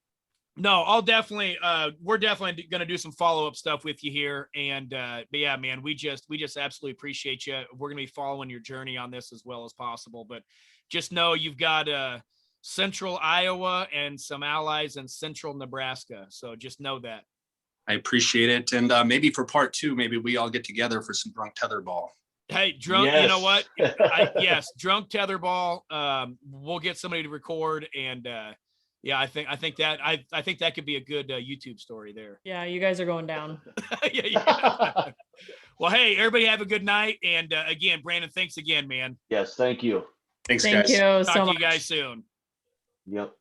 No, I'll definitely, we're definitely going to do some follow-up stuff with you here. And, but yeah, man, we just absolutely appreciate you. We're going to be following your journey on this as well as possible, but just know you've got central Iowa and some allies in central Nebraska. So just know that. I appreciate it. And maybe for part 2, maybe we all get together for some drunk tetherball. Hey, drunk, yes. You know what? Yes, drunk tetherball. We'll get somebody to record and, yeah, I think that could be a good YouTube story there. Yeah, you guys are going down. yeah. Well, hey, everybody have a good night. And again, Brandon, thanks again, man. Yes, thank you. Thanks, Thank guys. you Talk so to much. you guys soon. Yep.